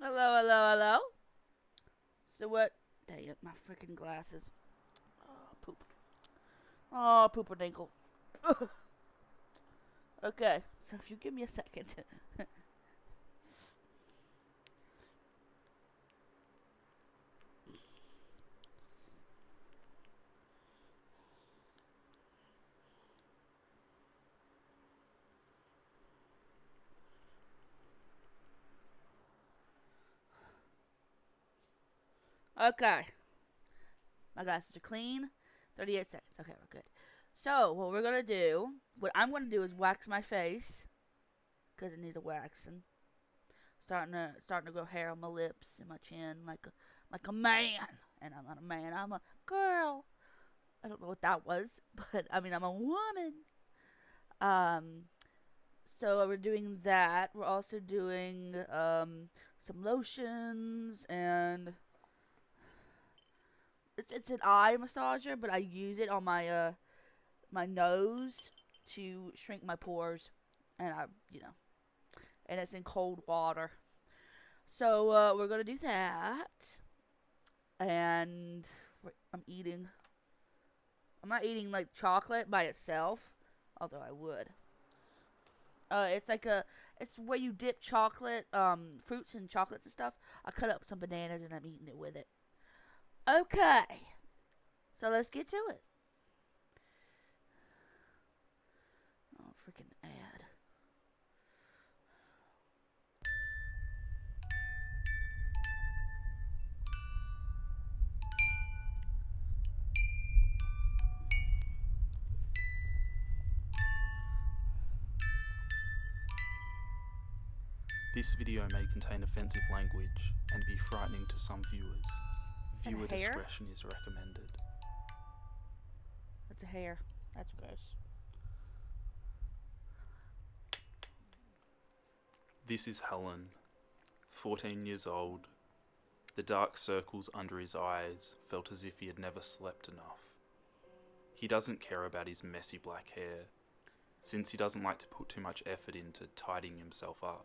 Hello, hello, hello. So what? Dang it, my freaking glasses. Oh, poop. Oh, pooper dinkle. Okay, so if you give me a second. Okay, my glasses are clean. 38 seconds. Okay, we're good. So what we're gonna do, what I'm gonna do is wax my face because it needs a waxing. Starting to grow hair on my lips and my chin like a man. And I'm not a man. I'm a girl. I don't know what that was, but I mean I'm a woman. Um, So we're doing that. We're also doing some lotions, and it's an eye massager, but I use it on my nose to shrink my pores, and and it's in cold water. So we're gonna do that, and I'm eating. I'm not eating like chocolate by itself, although I would. It's like it's where you dip chocolate, fruits and chocolates and stuff. I cut up some bananas and I'm eating it with it. Okay, so let's get to it. Oh, freaking ad. This video may contain offensive language and be frightening to some viewers. And Viewer hair? discretion is recommended. That's a hair. That's gross. This is Helen, 14 years old. The dark circles under his eyes felt as if he had never slept enough. He doesn't care about his messy black hair, since he doesn't like to put too much effort into tidying himself up.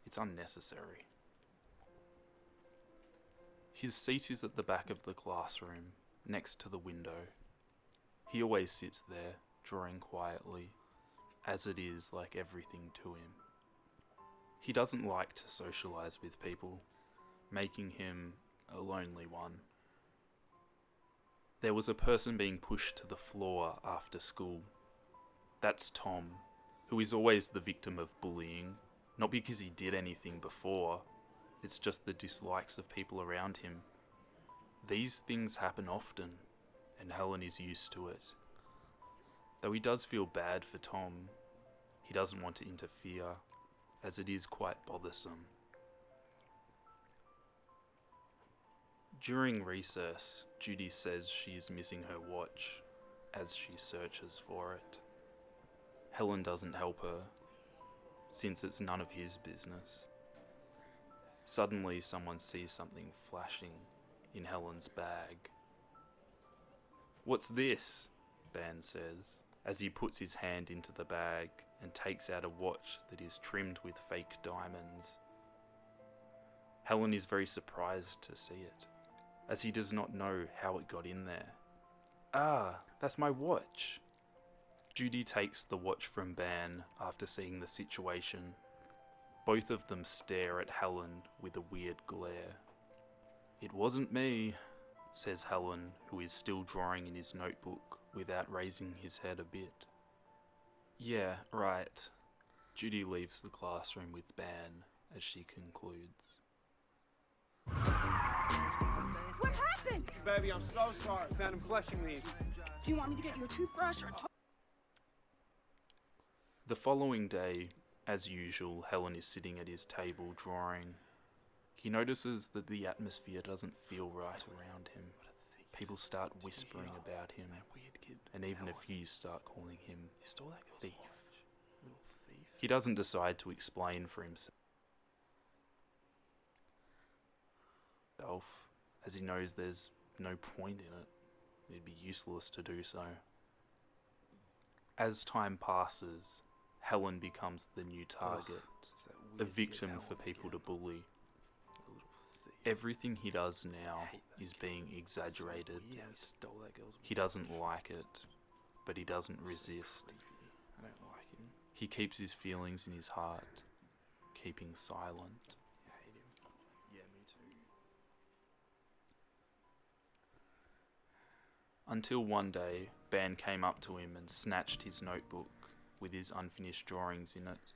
It's unnecessary. His seat is at the back of the classroom, next to the window. He always sits there, drawing quietly, as it is like everything to him. He doesn't like to socialise with people, making him a lonely one. There was a person being pushed to the floor after school. That's Tom, who is always the victim of bullying, not because he did anything before, it's just the dislikes of people around him. These things happen often, and Helen is used to it. Though he does feel bad for Tom, he doesn't want to interfere, as it is quite bothersome. During recess, Judy says she is missing her watch as she searches for it. Helen doesn't help her, since it's none of his business. Suddenly, someone sees something flashing in Helen's bag. "What's this?" Ben says, as he puts his hand into the bag and takes out a watch that is trimmed with fake diamonds. Helen is very surprised to see it, as he does not know how it got in there. "Ah, that's my watch." Judy takes the watch from Ben after seeing the situation. Both of them stare at Helen with a weird glare. "It wasn't me," says Helen, who is still drawing in his notebook without raising his head a bit. "Yeah, right." Judy leaves the classroom with Ben as she concludes. What happened? Baby, I'm so sorry. Found him flushing these. Do you want me to get you a toothbrush or a The following day, as usual, Helen is sitting at his table drawing. He notices that the atmosphere doesn't feel right around him. People start whispering about him, and even a few start calling him thief. He doesn't decide to explain for himself, as he knows there's no point in it. It'd be useless to do so. As time passes, Helen becomes the new target, a victim for people to bully. Everything he does now is being exaggerated. He doesn't like it, but he doesn't resist. I don't like him. He keeps his feelings in his heart, keeping silent. I hate him. Yeah, me too. Until one day, Ban came up to him and snatched his notebook with his unfinished drawings in it.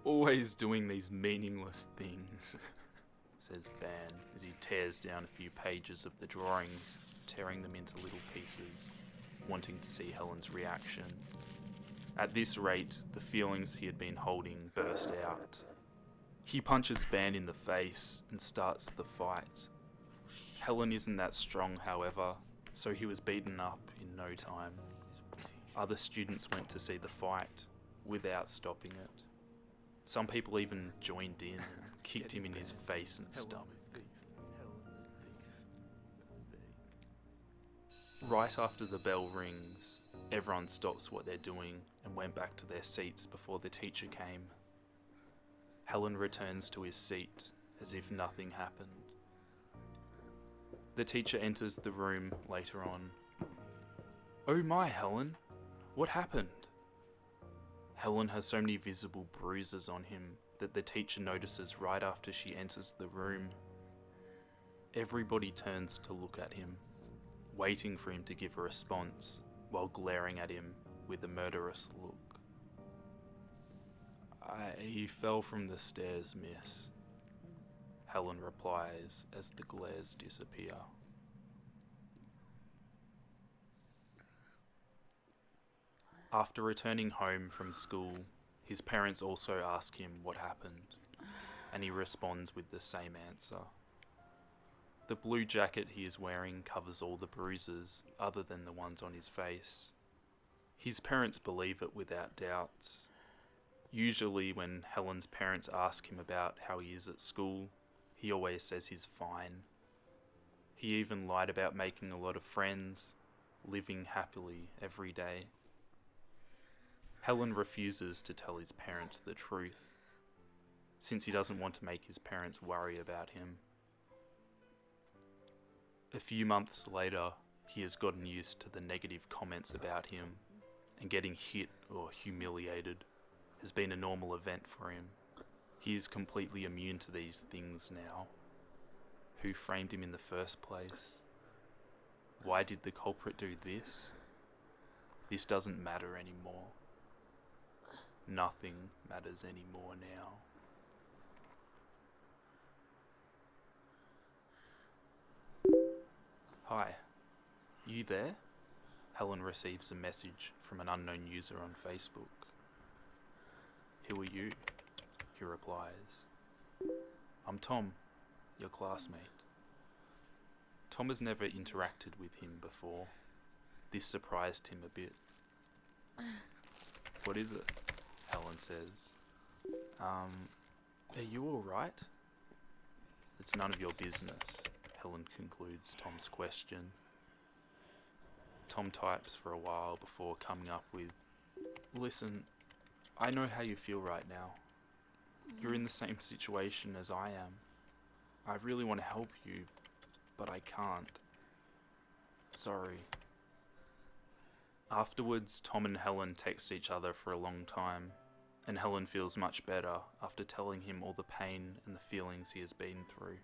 Always doing these meaningless things, says Ban as he tears down a few pages of the drawings, tearing them into little pieces, wanting to see Helen's reaction. At this rate, the feelings he had been holding burst out. He punches Ban in the face and starts the fight. Helen isn't that strong, however, so he was beaten up in no time. Other students went to see the fight without stopping it. Some people even joined in and kicked him in his face and stomach. Right after the bell rings, everyone stops what they're doing and went back to their seats before the teacher came. Helen returns to his seat as if nothing happened. The teacher enters the room later on. "Oh my, Helen, what happened?" Helen has so many visible bruises on him that the teacher notices right after she enters the room. Everybody turns to look at him, waiting for him to give a response while glaring at him with a murderous look. "I fell from the stairs, miss," Helen replies as the glares disappear. After returning home from school, his parents also ask him what happened, and he responds with the same answer. The blue jacket he is wearing covers all the bruises other than the ones on his face. His parents believe it without doubt. Usually when Helen's parents ask him about how he is at school, he always says he's fine. He even lied about making a lot of friends, living happily every day. Helen refuses to tell his parents the truth, since he doesn't want to make his parents worry about him. A few months later, he has gotten used to the negative comments about him, and getting hit or humiliated has been a normal event for him. He is completely immune to these things now. Who framed him in the first place? Why did the culprit do this? This doesn't matter anymore. Nothing matters anymore now. "Hi, you there?" Helen receives a message from an unknown user on Facebook. "Who are you?" he replies. "I'm Tom, your classmate." Tom has never interacted with him before. This surprised him a bit. "What is it?" Helen says. Are you alright?" "It's none of your business," Helen concludes Tom's question. Tom types for a while before coming up with, "Listen, I know how you feel right now. You're in the same situation as I am. I really want to help you, but I can't. Sorry." Afterwards, Tom and Helen text each other for a long time, and Helen feels much better after telling him all the pain and the feelings he has been through.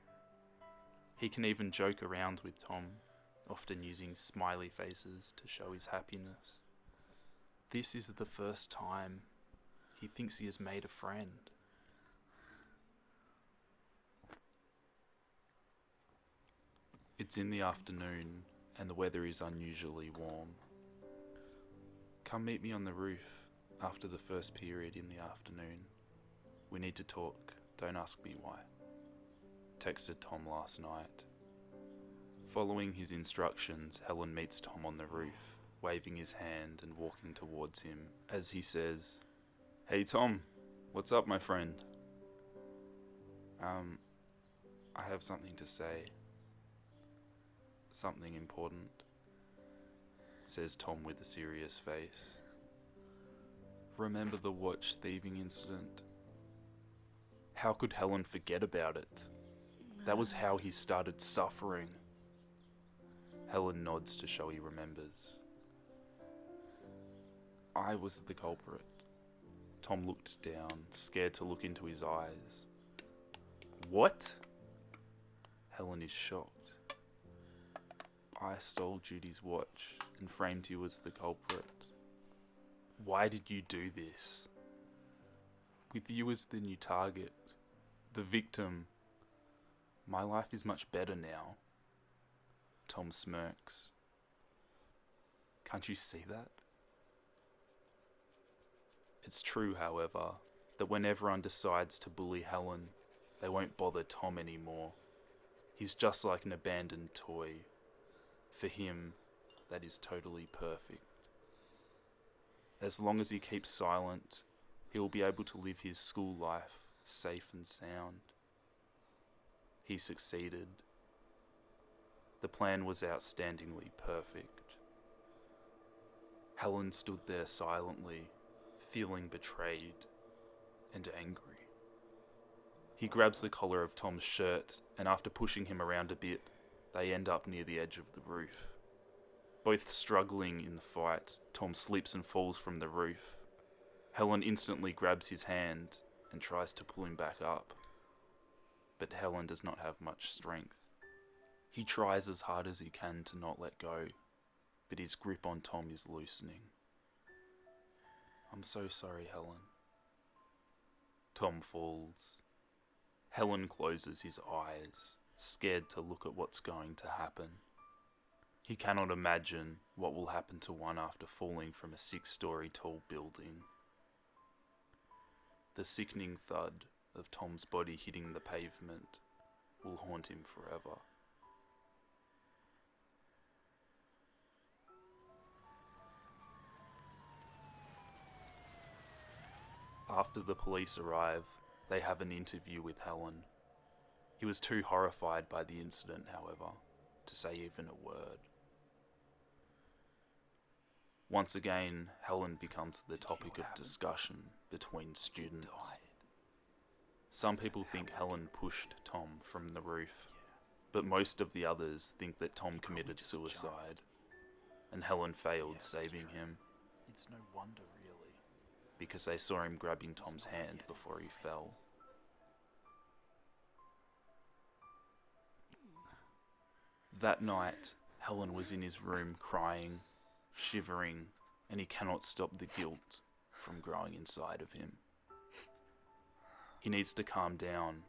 He can even joke around with Tom, often using smiley faces to show his happiness. This is the first time he thinks he has made a friend. It's in the afternoon, and the weather is unusually warm. "Come meet me on the roof after the first period in the afternoon. We need to talk, don't ask me why," texted Tom last night. Following his instructions, Helen meets Tom on the roof, waving his hand and walking towards him as he says, "Hey Tom, what's up my friend?" I have something to say. Something important," says Tom with a serious face. "Remember the watch thieving incident?" How could Helen forget about it? That was how he started suffering. Helen nods to show he remembers. I was the culprit. Tom looked down, scared to look into his eyes. What? Helen is shocked. I stole Judy's watch and framed you as the culprit. Why did you do this? With you as the new target, the victim, my life is much better now. Tom smirks. Can't you see that? It's true, however, that when everyone decides to bully Helen, they won't bother Tom anymore. He's just like an abandoned toy. For him, that is totally perfect. As long as he keeps silent, he will be able to live his school life safe and sound. He succeeded. The plan was outstandingly perfect. Helen stood there silently, feeling betrayed and angry. He grabs the collar of Tom's shirt, and after pushing him around a bit, they end up near the edge of the roof. Both struggling in the fight, Tom slips and falls from the roof. Helen instantly grabs his hand and tries to pull him back up. But Helen does not have much strength. He tries as hard as he can to not let go, but his grip on Tom is loosening. I'm so sorry, Helen. Tom falls. Helen closes his eyes, scared to look at what's going to happen. He cannot imagine what will happen to one after falling from a 6-story tall building. The sickening thud of Tom's body hitting the pavement will haunt him forever. After the police arrive, they have an interview with Helen. He was too horrified by the incident, however, to say even a word. Once again, Helen becomes the topic of discussion between students. Some people think Helen pushed Tom from the roof, but most of the others think that Tom committed suicide, and Helen failed saving him. It's no wonder, really, because they saw him grabbing Tom's hand before he fell. That night, Helen was in his room crying, shivering, and he cannot stop the guilt from growing inside of him. He needs to calm down,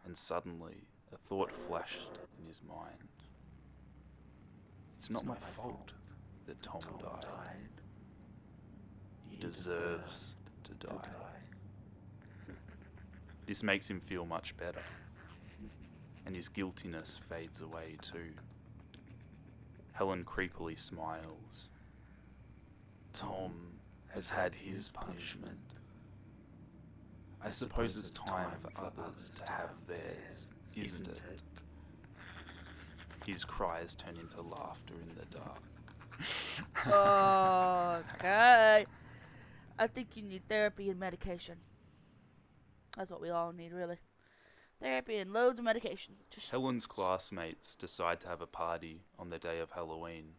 and suddenly a thought flashed in his mind. It's not my fault that Tom died. He deserves to die. This makes him feel much better, and his guiltiness fades away too. Helen creepily smiles. Tom has had his punishment. I suppose it's time for others to have theirs, isn't it? His cries turn into laughter in the dark. Okay. I think you need therapy and medication. That's what we all need, really. Therapy and loads of medication. Helen's classmates decide to have a party on the day of Halloween.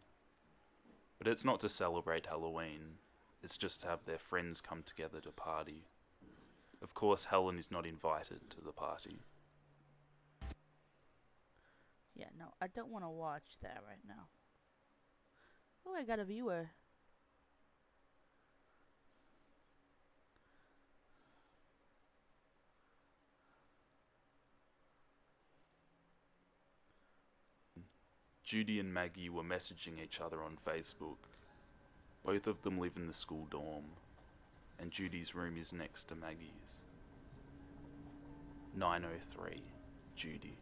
But it's not to celebrate Halloween, it's just to have their friends come together to party. Of course, Helen is not invited to the party. Yeah, no, I don't want to watch that right now. Oh, I got a viewer. Judy and Maggie were messaging each other on Facebook. Both of them live in the school dorm, and Judy's room is next to Maggie's. 9:03, Judy.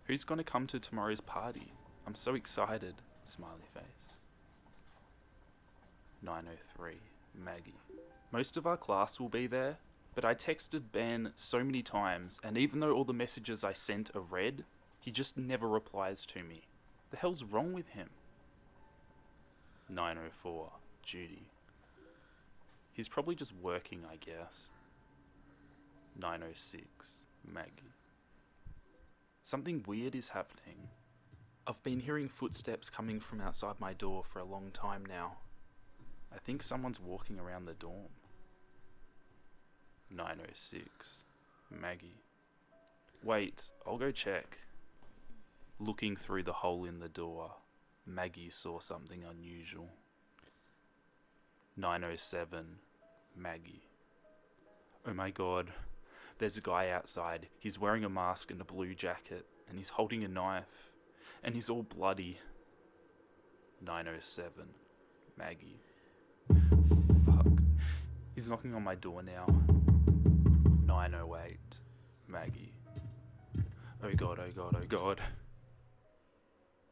Who's gonna come to tomorrow's party? I'm so excited, smiley face. 9:03, Maggie. Most of our class will be there, but I texted Ben so many times, and even though all the messages I sent are read, he just never replies to me. The hell's wrong with him? 9:04, Judy. He's probably just working, I guess. 9:06, Maggie. Something weird is happening. I've been hearing footsteps coming from outside my door for a long time now. I think someone's walking around the dorm. 906. Maggie. Wait, I'll go check. Looking through the hole in the door, Maggie saw something unusual. 907. Maggie. Oh my god. There's a guy outside. He's wearing a mask and a blue jacket, and he's holding a knife, and he's all bloody. 907. Maggie. Fuck. He's knocking on my door now. 908. Maggie. Oh god, oh god, oh god.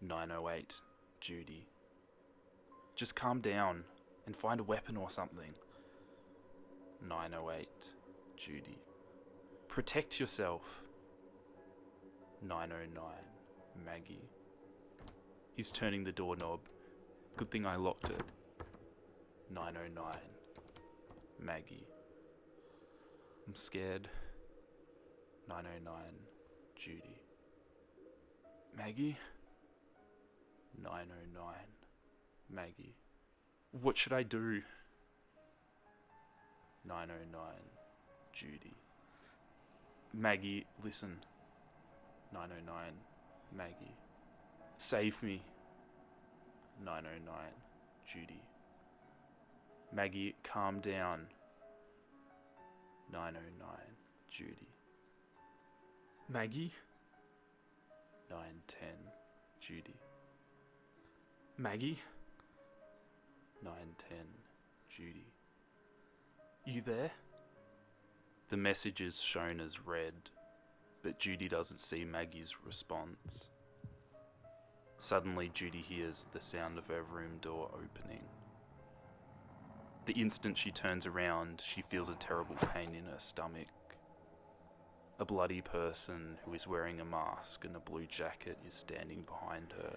908. Judy. Just calm down and find a weapon or something. 908. Judy. Protect yourself. 909. Maggie. He's turning the doorknob. Good thing I locked it. 909. Maggie. I'm scared. 909. Judy. Maggie? 909. Maggie. What should I do? 909. Judy. Maggie, listen. 909. Maggie. Save me. 909. Judy. Maggie, calm down. 909. Judy. Maggie? 910. Judy. Maggie? 910. Judy. You there? The message is shown as read, but Judy doesn't see Maggie's response. Suddenly, Judy hears the sound of her room door opening. The instant she turns around, she feels a terrible pain in her stomach. A bloody person who is wearing a mask and a blue jacket is standing behind her,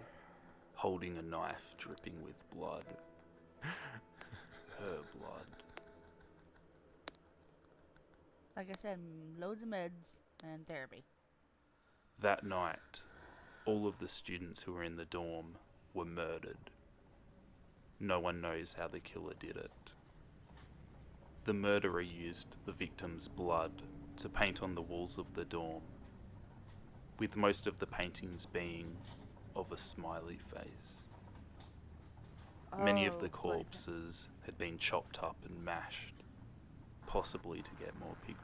holding a knife dripping with blood. Her blood. Like I said, loads of meds and therapy. That night, all of the students who were in the dorm were murdered. No one knows how the killer did it. The murderer used the victim's blood to paint on the walls of the dorm, with most of the paintings being of a smiley face. Many of the corpses had been chopped up and mashed, possibly to get more pigment.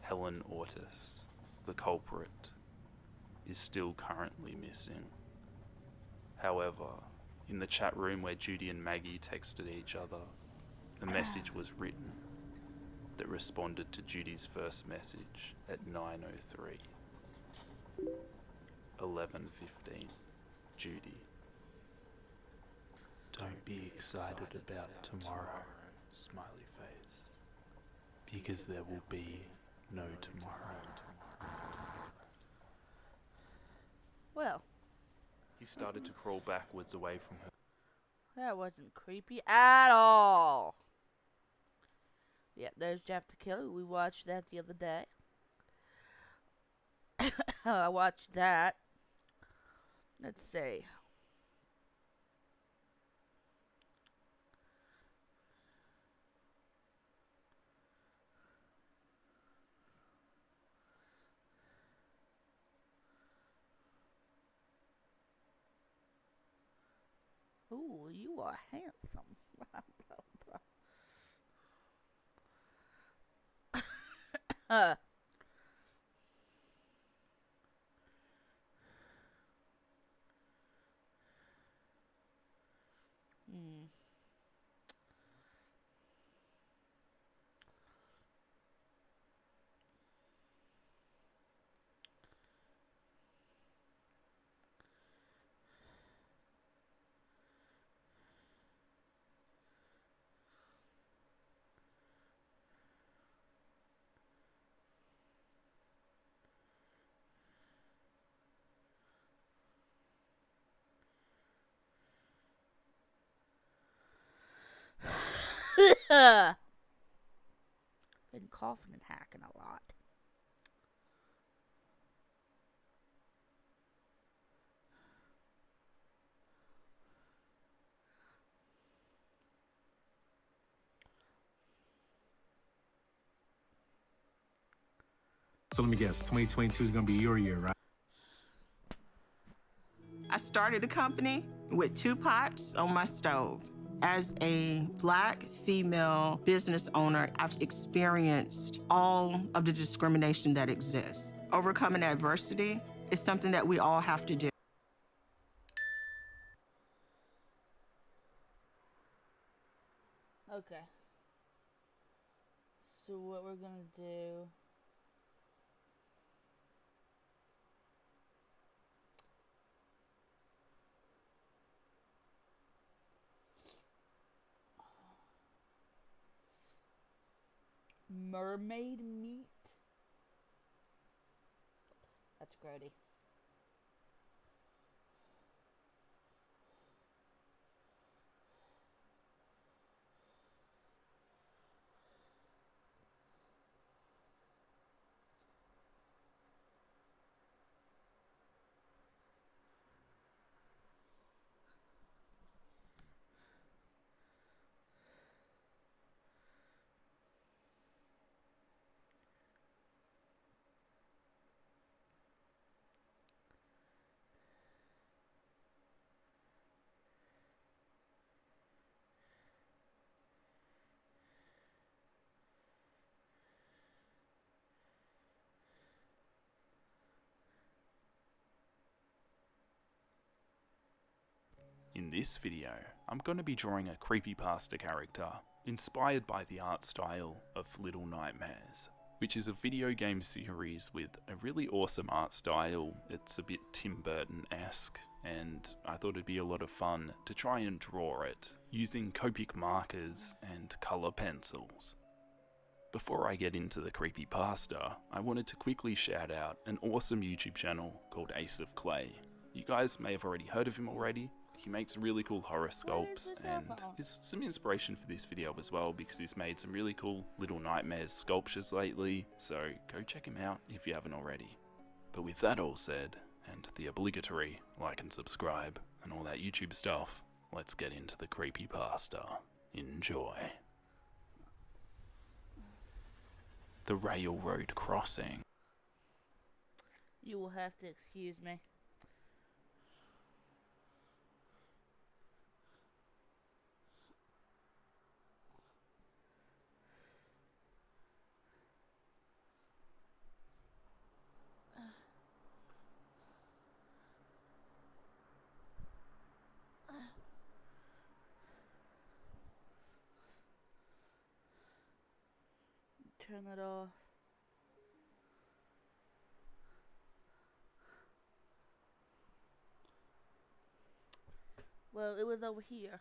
Helen Ortis, the culprit, is still currently missing. However, in the chat room where Judy and Maggie texted each other, a message was written that responded to Judy's first message at 9:03. 11:15. Judy. Don't be excited about tomorrow, smiley face, because there will be no tomorrow. Well, He started to crawl backwards away from her. that wasn't creepy at all. Yeah, there's Jeff the Killer. We watched that the other day. I watched that. Let's see. Ooh, you are handsome. uh, hmm. Been coughing and hacking a lot. So let me guess, 2022 is gonna be your year, right? I started a company with 2 pots on my stove. As a Black female business owner, I've experienced all of the discrimination that exists. Overcoming adversity is something that we all have to do. Okay. So what we're gonna do... mermaid meat? That's grody. In this video, I'm going to be drawing a creepypasta character inspired by the art style of Little Nightmares, which is a video game series with a really awesome art style. It's a bit Tim Burton-esque, and I thought it'd be a lot of fun to try and draw it using Copic markers and colour pencils. Before I get into the creepypasta, I wanted to quickly shout out an awesome YouTube channel called Ace of Clay. You guys may have already heard of him already. He makes really cool horror sculpts and is some inspiration for this video as well, because he's made some really cool Little Nightmares sculptures lately, so go check him out if you haven't already. But with that all said, and the obligatory like and subscribe and all that YouTube stuff, let's get into the creepypasta. Enjoy. The railroad crossing. You will have to excuse me. Turn it off. Well, it was over here.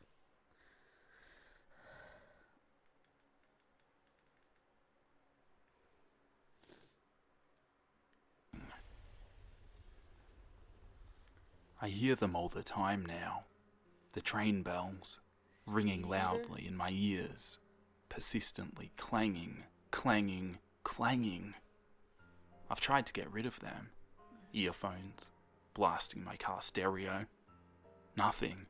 I hear them all the time now. The train bells, ringing loudly in my ears, persistently clanging, clanging, clanging. I've tried to get rid of them. Earphones, blasting my car stereo. Nothing,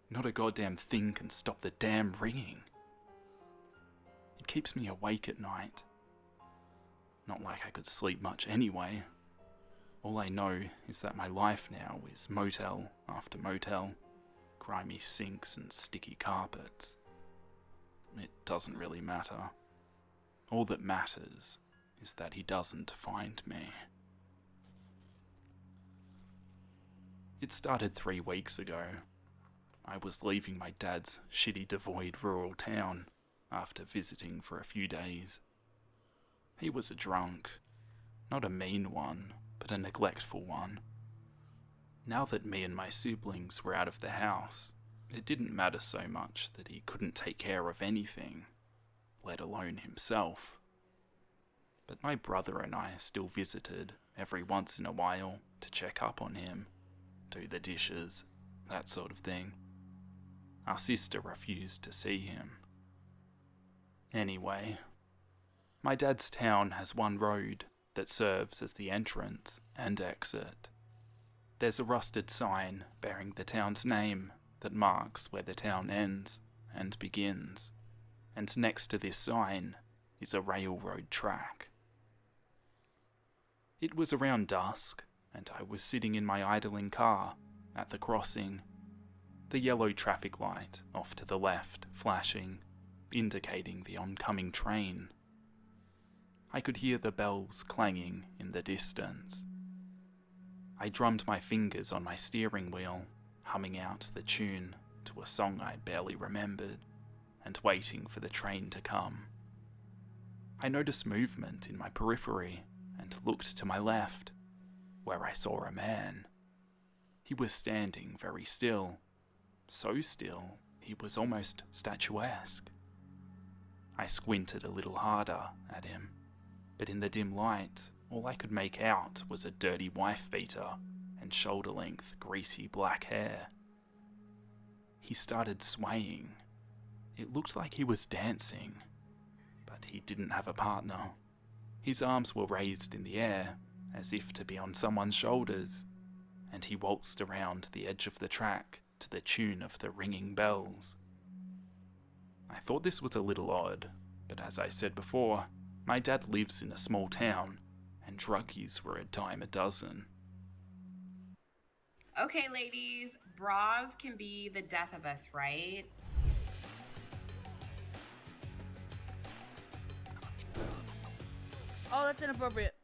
not a goddamn thing can stop the damn ringing. It keeps me awake at night. Not like I could sleep much anyway. All I know is that my life now is motel after motel, grimy sinks and sticky carpets. It doesn't really matter. All that matters is that he doesn't find me. It started 3 weeks ago. I was leaving my dad's shitty devoid rural town after visiting for a few days. He was a drunk, not a mean one, but a neglectful one. Now that me and my siblings were out of the house, it didn't matter so much that he couldn't take care of anything, let alone himself. But my brother and I still visited every once in a while to check up on him, do the dishes, that sort of thing. Our sister refused to see him. Anyway, my dad's town has one road that serves as the entrance and exit. There's a rusted sign bearing the town's name that marks where the town ends and begins, and next to this sign is a railroad track. It was around dusk, and I was sitting in my idling car at the crossing, the yellow traffic light off to the left flashing, indicating the oncoming train. I could hear the bells clanging in the distance. I drummed my fingers on my steering wheel, humming out the tune to a song I barely remembered, and waiting for the train to come. I noticed movement in my periphery and looked to my left, where I saw a man. He was standing very still, so still he was almost statuesque. I squinted a little harder at him, but in the dim light, all I could make out was a dirty wife-beater and shoulder-length greasy black hair. He started swaying. It looked like he was dancing, but he didn't have a partner. His arms were raised in the air, as if to be on someone's shoulders, and he waltzed around the edge of the track to the tune of the ringing bells. I thought this was a little odd, but as I said before, my dad lives in a small town, and druggies were a dime a dozen. Okay, ladies, bras can be the death of us, right? Oh, that's inappropriate.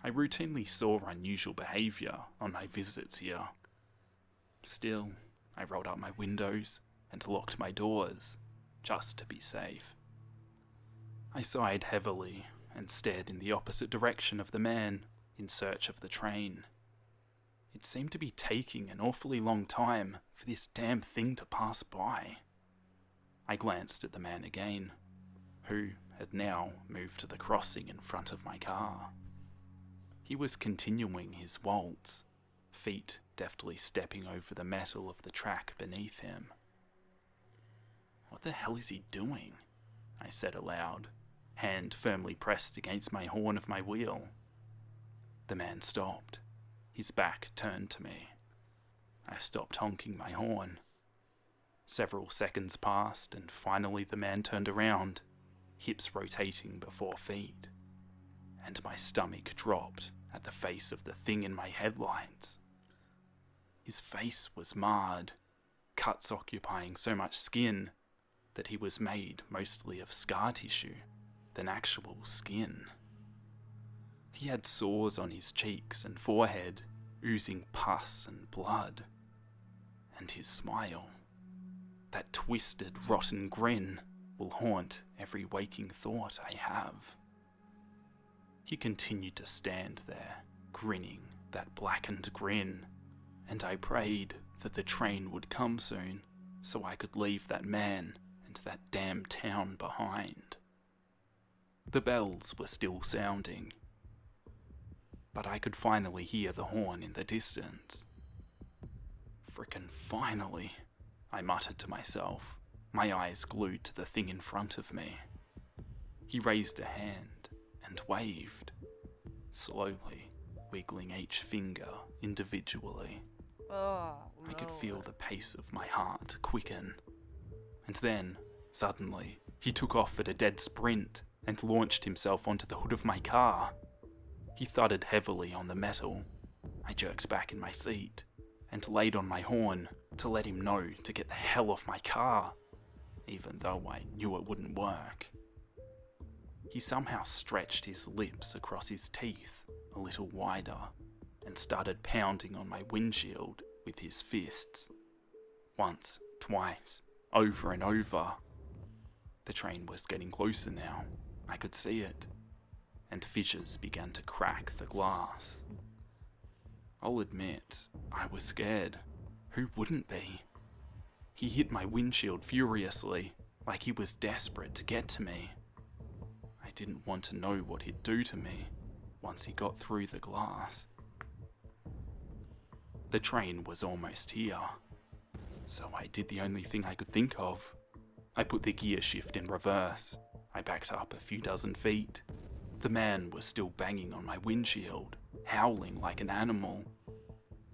I routinely saw unusual behaviour on my visits here. Still, I rolled up my windows and locked my doors, just to be safe. I sighed heavily and stared in the opposite direction of the man in search of the train. It seemed to be taking an awfully long time for this damn thing to pass by. I glanced at the man again, who had now moved to the crossing in front of my car. He was continuing his waltz, feet deftly stepping over the metal of the track beneath him. "What the hell is he doing?" I said aloud, hand firmly pressed against my horn of my wheel. The man stopped, his back turned to me. I stopped honking my horn. Several seconds passed, and finally the man turned around, hips rotating before feet, and my stomach dropped at the face of the thing in my headlights. His face was marred, cuts occupying so much skin that he was made mostly of scar tissue than actual skin. He had sores on his cheeks and forehead, oozing pus and blood. And his smile, that twisted, rotten grin, will haunt every waking thought I have. He continued to stand there, grinning that blackened grin, and I prayed that the train would come soon, so I could leave that man and that damn town behind. The bells were still sounding, but I could finally hear the horn in the distance. Frickin' finally, I muttered to myself, my eyes glued to the thing in front of me. He raised a hand and waved, slowly wiggling each finger individually. Oh, I could Lord. feel the pace of my heart quicken. And then, suddenly, he took off at a dead sprint and launched himself onto the hood of my car. He thudded heavily on the metal. I jerked back in my seat and laid on my horn to let him know to get the hell off my car, even though I knew it wouldn't work. He somehow stretched his lips across his teeth a little wider and started pounding on my windshield with his fists. Once, twice, over and over. The train was getting closer now. I could see it, and fissures began to crack the glass. I'll admit, I was scared. Who wouldn't be? He hit my windshield furiously, like he was desperate to get to me. I didn't want to know what he'd do to me once he got through the glass. The train was almost here, so I did the only thing I could think of. I put the gear shift in reverse. I backed up a few dozen feet. The man was still banging on my windshield, howling like an animal,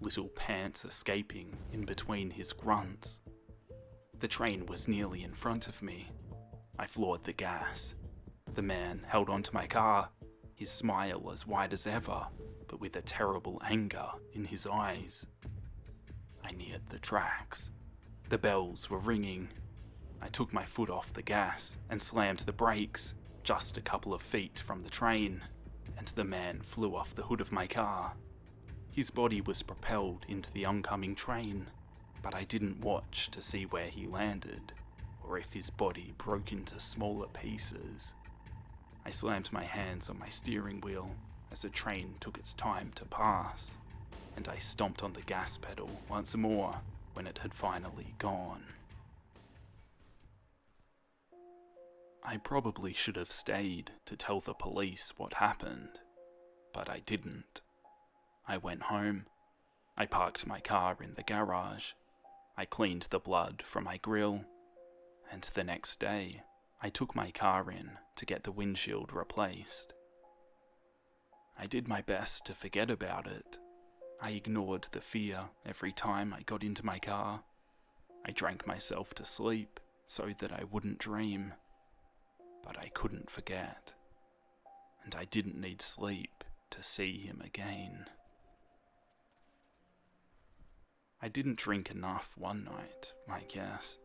little pants escaping in between his grunts. The train was nearly in front of me. I floored the gas. The man held onto my car, his smile as wide as ever, but with a terrible anger in his eyes. I neared the tracks. The bells were ringing. I took my foot off the gas and slammed the brakes just a couple of feet from the train, and the man flew off the hood of my car. His body was propelled into the oncoming train, but I didn't watch to see where he landed, or if his body broke into smaller pieces. I slammed my hands on my steering wheel as the train took its time to pass, and I stomped on the gas pedal once more when it had finally gone. I probably should have stayed to tell the police what happened, but I didn't. I went home. I parked my car in the garage. I cleaned the blood from my grill, and the next day I took my car in to get the windshield replaced. I did my best to forget about it. I ignored the fear every time I got into my car. I drank myself to sleep so that I wouldn't dream. But I couldn't forget, and I didn't need sleep to see him again. I didn't drink enough one night, I guess.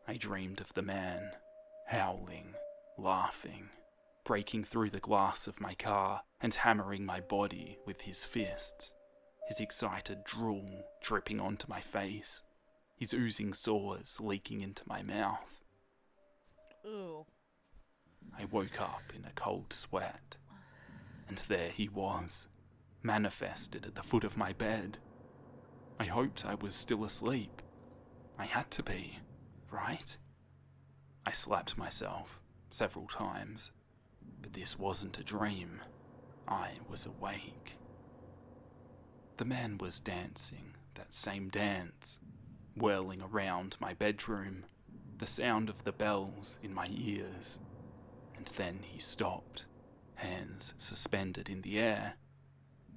I dreamed of the man, howling, laughing, breaking through the glass of my car and hammering my body with his fists, his excited drool dripping onto my face, his oozing sores leaking into my mouth. Ooh. I woke up in a cold sweat, and there he was, manifested at the foot of my bed. I hoped I was still asleep. I had to be, right? I slapped myself several times, but this wasn't a dream. I was awake. The man was dancing that same dance, whirling around my bedroom, the sound of the bells in my ears. And then he stopped, hands suspended in the air.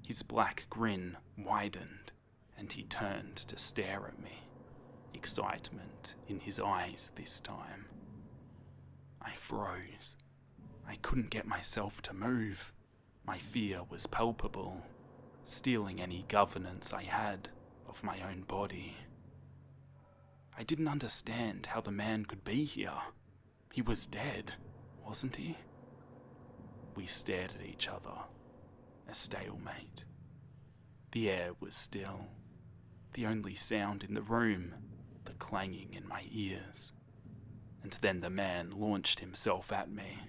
His black grin widened, and he turned to stare at me, excitement in his eyes this time. I froze. I couldn't get myself to move. My fear was palpable, stealing any governance I had of my own body. I didn't understand how the man could be here. He was dead, wasn't he? We stared at each other, a stalemate. The air was still. The only sound in the room, the clanging in my ears. And then the man launched himself at me.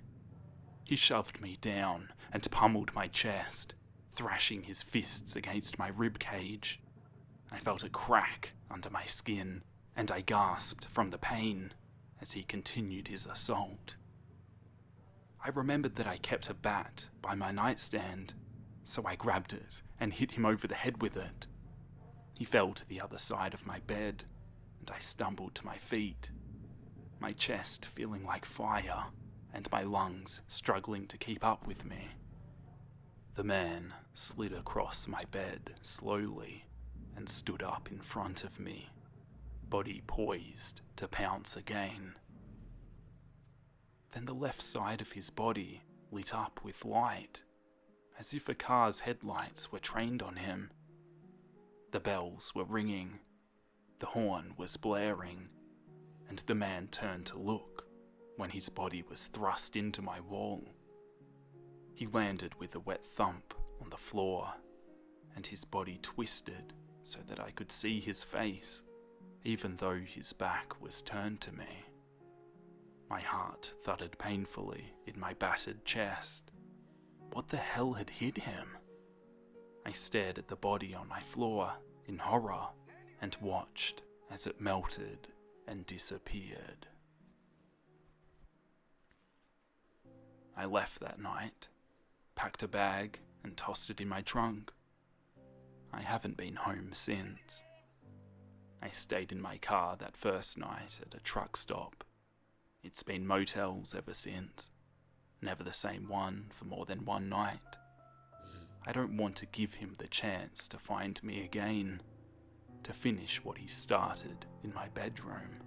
He shoved me down and pummeled my chest, thrashing his fists against my rib cage. I felt a crack under my skin, and I gasped from the pain as he continued his assault. I remembered that I kept a bat by my nightstand, so I grabbed it and hit him over the head with it. He fell to the other side of my bed, and I stumbled to my feet, my chest feeling like fire, and my lungs struggling to keep up with me. The man slid across my bed slowly and stood up in front of me, body poised to pounce again. Then the left side of his body lit up with light, as if a car's headlights were trained on him. The bells were ringing, the horn was blaring, and the man turned to look when his body was thrust into my wall. He landed with a wet thump on the floor, and his body twisted so that I could see his face, even though his back was turned to me. My heart thudded painfully in my battered chest. What the hell had hit him? I stared at the body on my floor in horror and watched as it melted and disappeared. I left that night, packed a bag and tossed it in my trunk. I haven't been home since. I stayed in my car that first night at a truck stop. It's been motels ever since, never the same one for more than one night. I don't want to give him the chance to find me again, to finish what he started in my bedroom.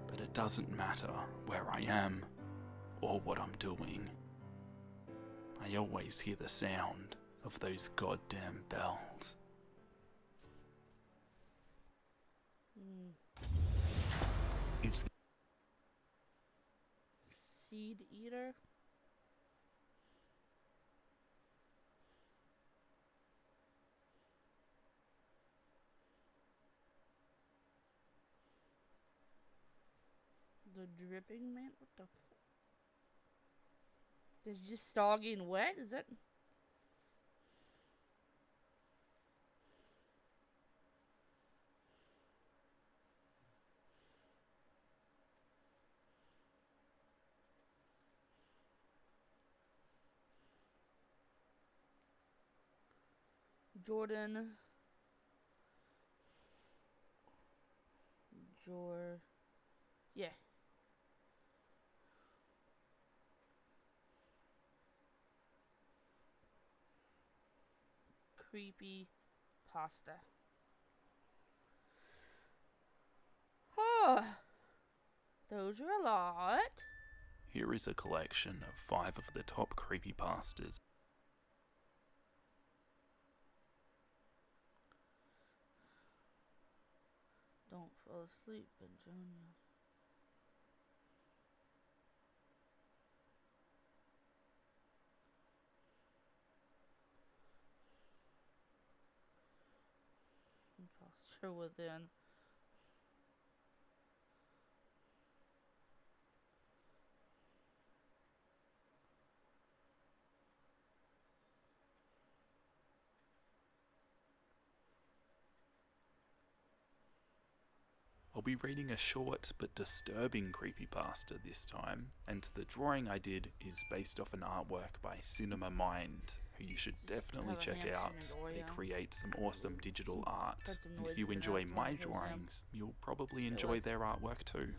But it doesn't matter where I am or what I'm doing. I always hear the sound of those goddamn bells. It's Seed eater. The dripping man? What the Is just sogging wet? Is it? Jordan. Yeah. Creepy pasta. Oh, those are a lot. Here is a collection of 5 of the top creepypastas. Don't fall asleep, Benjamin. Posture within. I'll be reading a short but disturbing creepypasta this time, and the drawing I did is based off an artwork by Cinema Mind, who you should definitely Have a check hamster out. named They Oreo. create some awesome digital art, Heard some and if you noises enjoy and my that was him. drawings, you'll probably enjoy was. their artwork too.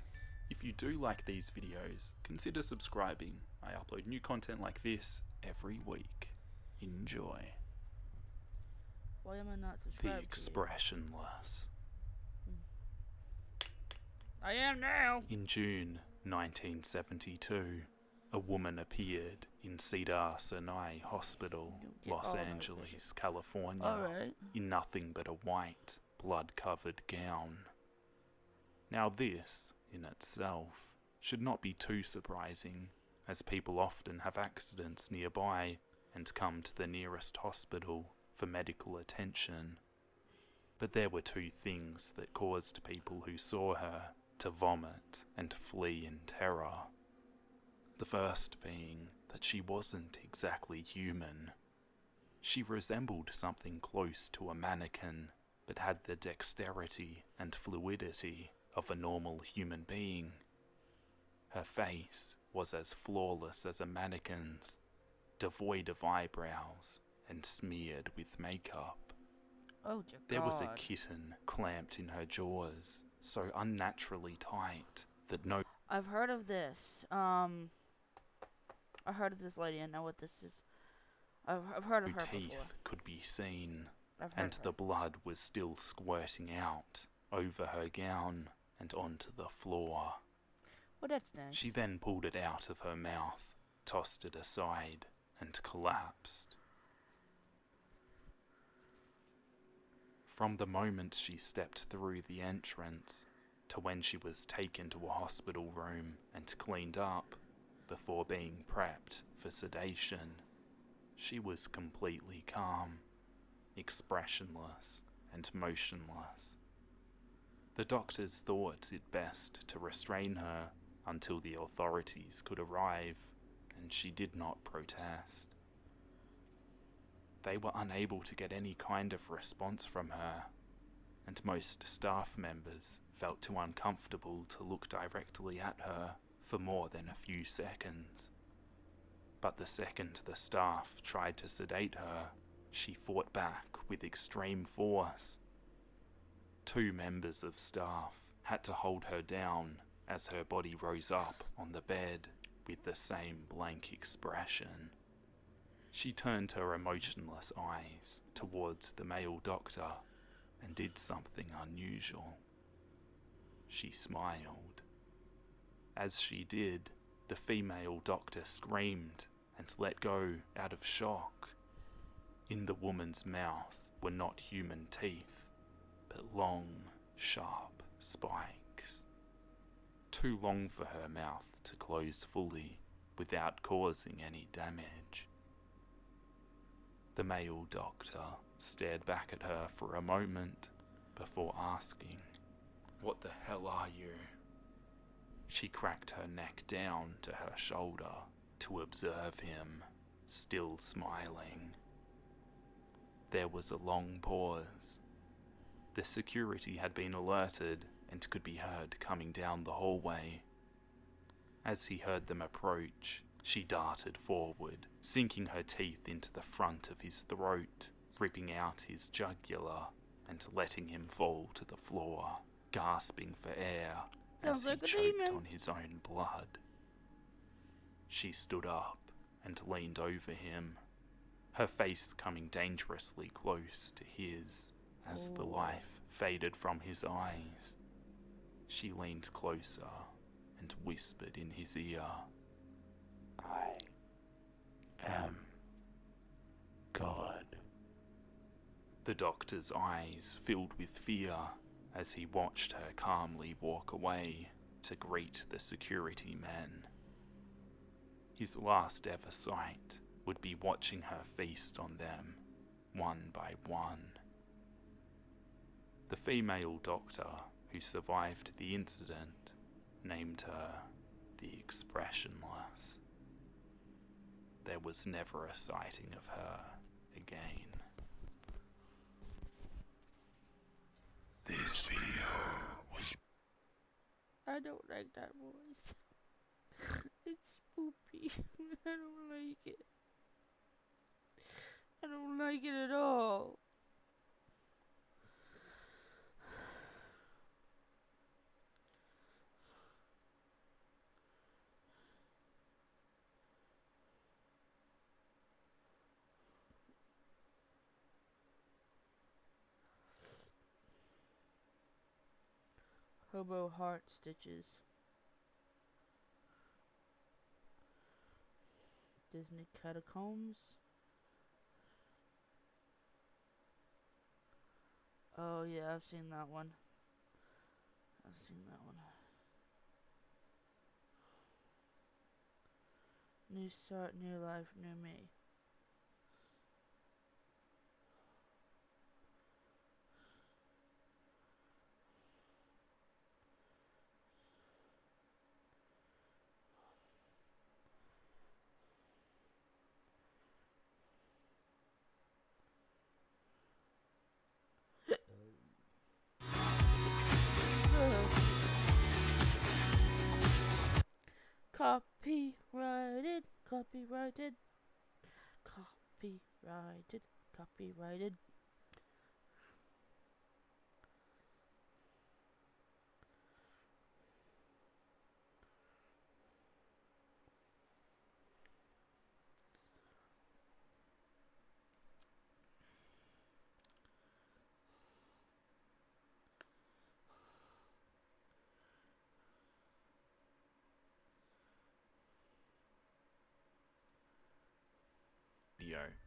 If you do like these videos, consider subscribing. I upload new content like this every week. Enjoy. Why am I not The subscribed? to you? Expressionless. I am now. In June 1972, a woman appeared in Cedar Sinai Hospital, Yeah, Los oh, no, Angeles, California, Alright. in nothing but a white, blood-covered gown. Now this, in itself, should not be too surprising, as people often have accidents nearby and come to the nearest hospital for medical attention. But there were 2 things that caused people who saw her to vomit and flee in terror. The first being that she wasn't exactly human. She resembled something close to a mannequin, but had the dexterity and fluidity of a normal human being. Her face was as flawless as a mannequin's, devoid of eyebrows and smeared with makeup. Oh dear There was a God. kitten clamped in her jaws, so unnaturally tight that no I've heard of this. I heard of this lady. I know what this is. I've heard of her teeth before. could be seen, I've heard and of her. the blood was still squirting out over her gown and onto the floor. Well, that's nice. She then pulled it out of her mouth, tossed it aside, and collapsed. From the moment she stepped through the entrance to when she was taken to a hospital room and cleaned up before being prepped for sedation, she was completely calm, expressionless, and motionless. The doctors thought it best to restrain her until the authorities could arrive, and she did not protest. They were unable to get any kind of response from her, and most staff members felt too uncomfortable to look directly at her for more than a few seconds. But the second the staff tried to sedate her, she fought back with extreme force. 2 members of staff had to hold her down as her body rose up on the bed with the same blank expression. She turned her emotionless eyes towards the male doctor and did something unusual. She smiled. As she did, the female doctor screamed and let go out of shock. In the woman's mouth were not human teeth, but long, sharp spikes. Too long for her mouth to close fully without causing any damage. The male doctor stared back at her for a moment before asking, "What the hell are you?" She cracked her neck down to her shoulder to observe him, still smiling. There was a long pause. The security had been alerted and could be heard coming down the hallway. As he heard them approach, she darted forward, sinking her teeth into the front of his throat, ripping out his jugular and letting him fall to the floor, gasping for air Sounds as like he a choked demon. on his own blood. She stood up and leaned over him, her face coming dangerously close to his as the life faded from his eyes. She leaned closer and whispered in his ear, "I am God." The doctor's eyes filled with fear as he watched her calmly walk away to greet the security men. His last ever sight would be watching her feast on them, one by one. The female doctor who survived the incident named her the Expressionless. There was never a sighting of her again. This video was I don't like that voice. It's spoopy. I don't like it. I don't like it at all. Hobo heart stitches. Disney Catacombs. Oh yeah, I've seen that one. I've seen that one. New start, new life, new me. Copyrighted, copyrighted, copyrighted, copyrighted.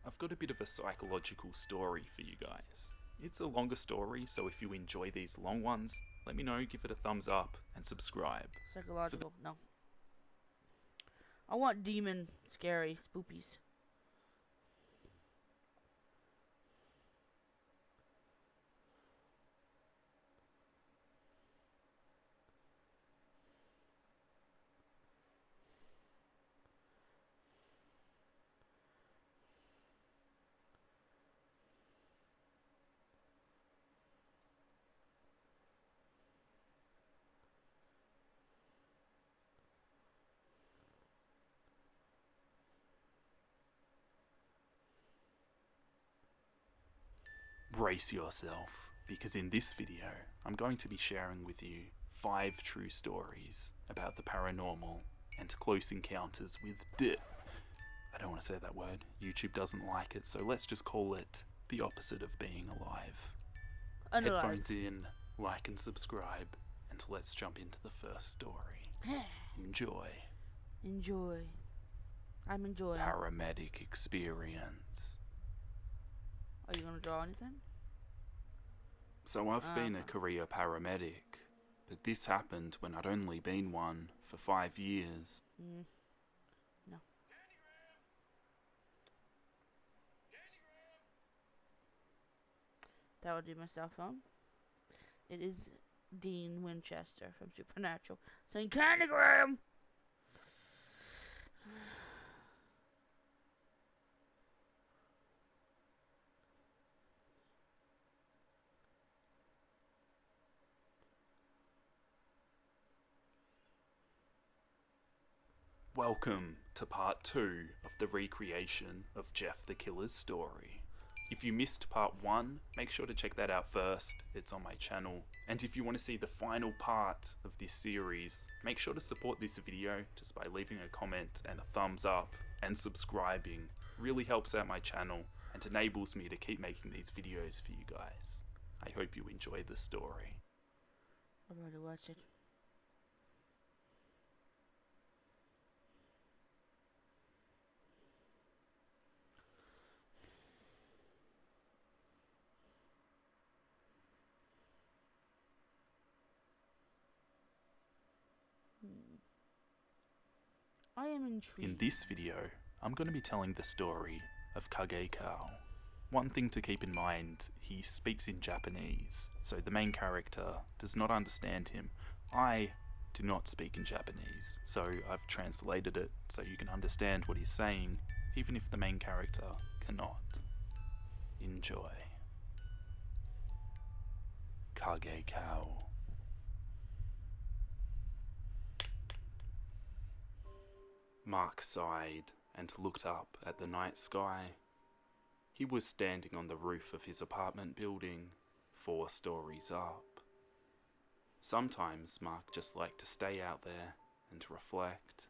I've got a bit of a psychological story for you guys. It's a longer story, so if you enjoy these long ones, let me know, give it a thumbs up, and subscribe. Psychological, no. I want demon, scary, spoopies. Brace yourself, because in this video, I'm going to be sharing with you 5 true stories about the paranormal and close encounters with I don't want to say that word, YouTube doesn't like it, so let's just call it the opposite of being alive. Unalive. Headphones in, like and subscribe, and let's jump into the first story. Enjoy. Enjoy. I'm enjoying. Paramedic experience. Are you gonna draw anything? So I've been a career paramedic, but this happened when I'd only been one for 5 years. No. That would be my cell phone. It is Dean Winchester from Supernatural saying Candygram! Welcome to part 2 of the recreation of Jeff the Killer's story. If you missed part 1, make sure to check that out first, it's on my channel. And if you want to see the final part of this series, make sure to support this video just by leaving a comment and a thumbs up, and subscribing. Really helps out my channel and enables me to keep making these videos for you guys. I hope you enjoy the story. I'm ready to watch it. I am intrigued. In this video, I'm going to be telling the story of Kage Kao. One thing to keep in mind, he speaks in Japanese, so the main character does not understand him. I do not speak in Japanese, so I've translated it so you can understand what he's saying, even if the main character cannot. Enjoy. Kage Kao. Mark sighed and looked up at the night sky. He was standing on the roof of his apartment building, 4 stories up. Sometimes Mark just liked to stay out there and reflect.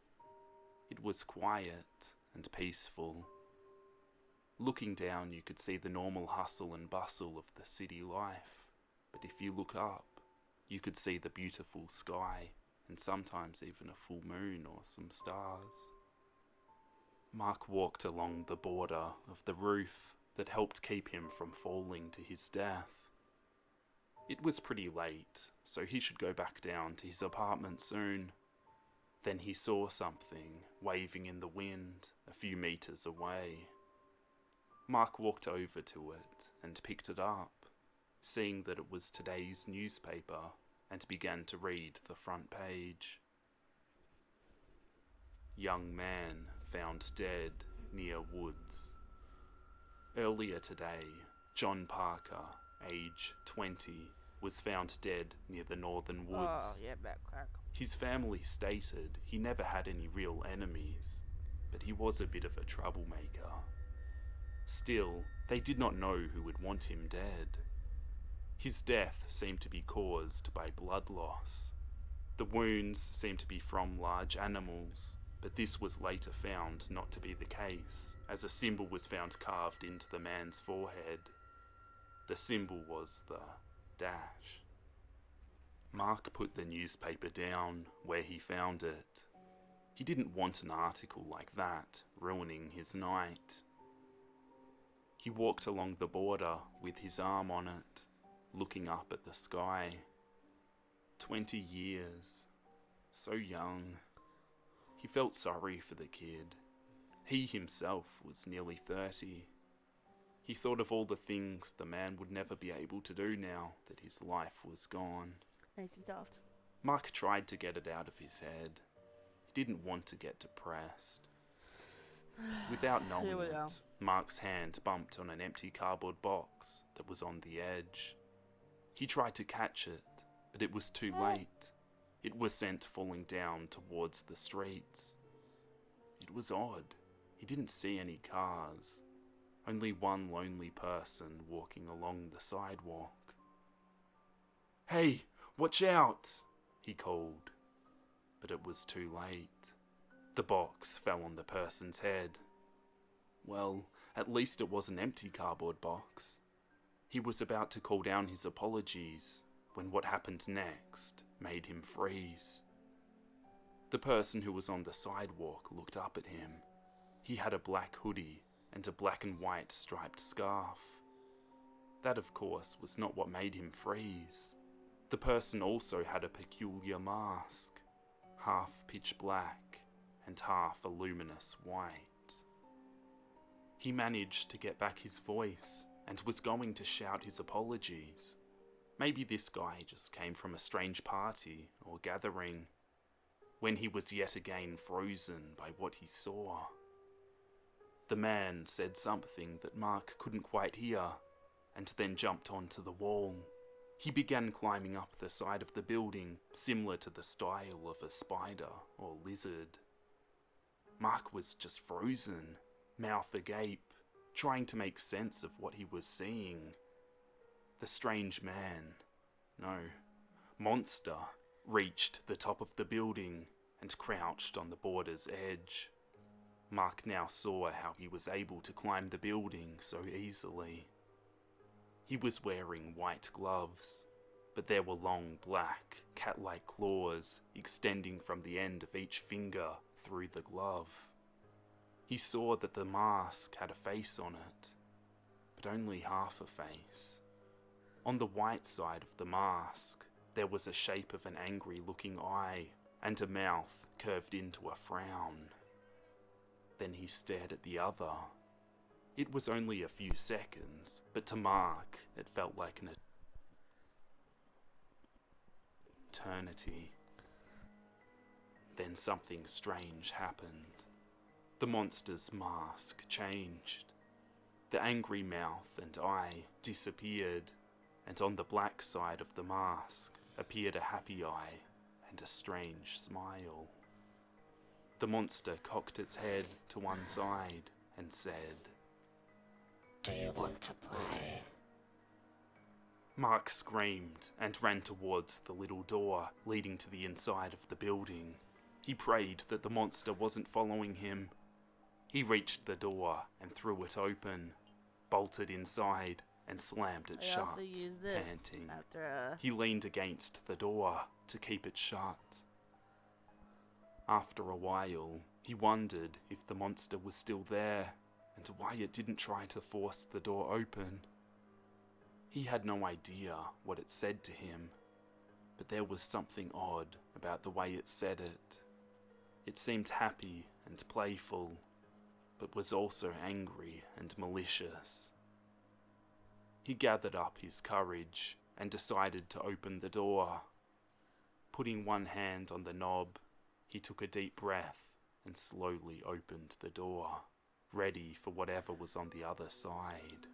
It was quiet and peaceful. Looking down, you could see the normal hustle and bustle of the city life, but if you look up, you could see the beautiful sky and sometimes even a full moon or some stars. Mark walked along the border of the roof that helped keep him from falling to his death. It was pretty late, so he should go back down to his apartment soon. Then he saw something waving in the wind a few meters away. Mark walked over to it and picked it up, seeing that it was today's newspaper, and began to read the front page. Young man found dead near woods. Earlier today, John Parker, age 20, was found dead near the northern woods. Oh, yeah, back crack. His family stated he never had any real enemies, but he was a bit of a troublemaker. Still, they did not know who would want him dead. His death seemed to be caused by blood loss. The wounds seemed to be from large animals, but this was later found not to be the case, as a symbol was found carved into the man's forehead. The symbol was the dash. Mark put the newspaper down where he found it. He didn't want an article like that ruining his night. He walked along the border with his arm on it, looking up at the sky. 20 years. So young. He felt sorry for the kid. He himself was nearly 30. He thought of all the things the man would never be able to do now that his life was gone. Nice and soft. Mark tried to get it out of his head. He didn't want to get depressed. Without knowing Here we go. it, Mark's hand bumped on an empty cardboard box that was on the edge. He tried to catch it, but it was too late. It was sent falling down towards the streets. It was odd. He didn't see any cars. Only one lonely person walking along the sidewalk. "Hey, watch out!" he called. But it was too late. The box fell on the person's head. Well, at least it was an empty cardboard box. He was about to call down his apologies when what happened next made him freeze. The person who was on the sidewalk looked up at him. He had a black hoodie and a black and white striped scarf. That, of course, was not what made him freeze. The person also had a peculiar mask, half pitch black and half a luminous white. He managed to get back his voice and was going to shout his apologies. Maybe this guy just came from a strange party or gathering, when he was yet again frozen by what he saw. The man said something that Mark couldn't quite hear, and then jumped onto the wall. He began climbing up the side of the building, similar to the style of a spider or lizard. Mark was just frozen, mouth agape, trying to make sense of what he was seeing. The strange man, no, monster, reached the top of the building and crouched on the border's edge. Mark now saw how he was able to climb the building so easily. He was wearing white gloves, but there were long black, cat-like claws extending from the end of each finger through the glove. He saw that the mask had a face on it, but only half a face. On the white side of the mask, there was a shape of an angry-looking eye and a mouth curved into a frown. Then he stared at the other. It was only a few seconds, but to Mark, it felt like an eternity. Then something strange happened. The monster's mask changed. The angry mouth and eye disappeared, and on the black side of the mask appeared a happy eye and a strange smile. The monster cocked its head to one side and said, Do you want to play? Mark screamed and ran towards the little door leading to the inside of the building. He prayed that the monster wasn't following him. He reached the door and threw it open, bolted inside, and slammed it shut, also use this panting. after He leaned against the door to keep it shut. After a while, he wondered if the monster was still there and why it didn't try to force the door open. He had no idea what it said to him, but there was something odd about the way it said it. It seemed happy and playful, but was also angry and malicious. He gathered up his courage and decided to open the door. Putting one hand on the knob, he took a deep breath and slowly opened the door, ready for whatever was on the other side.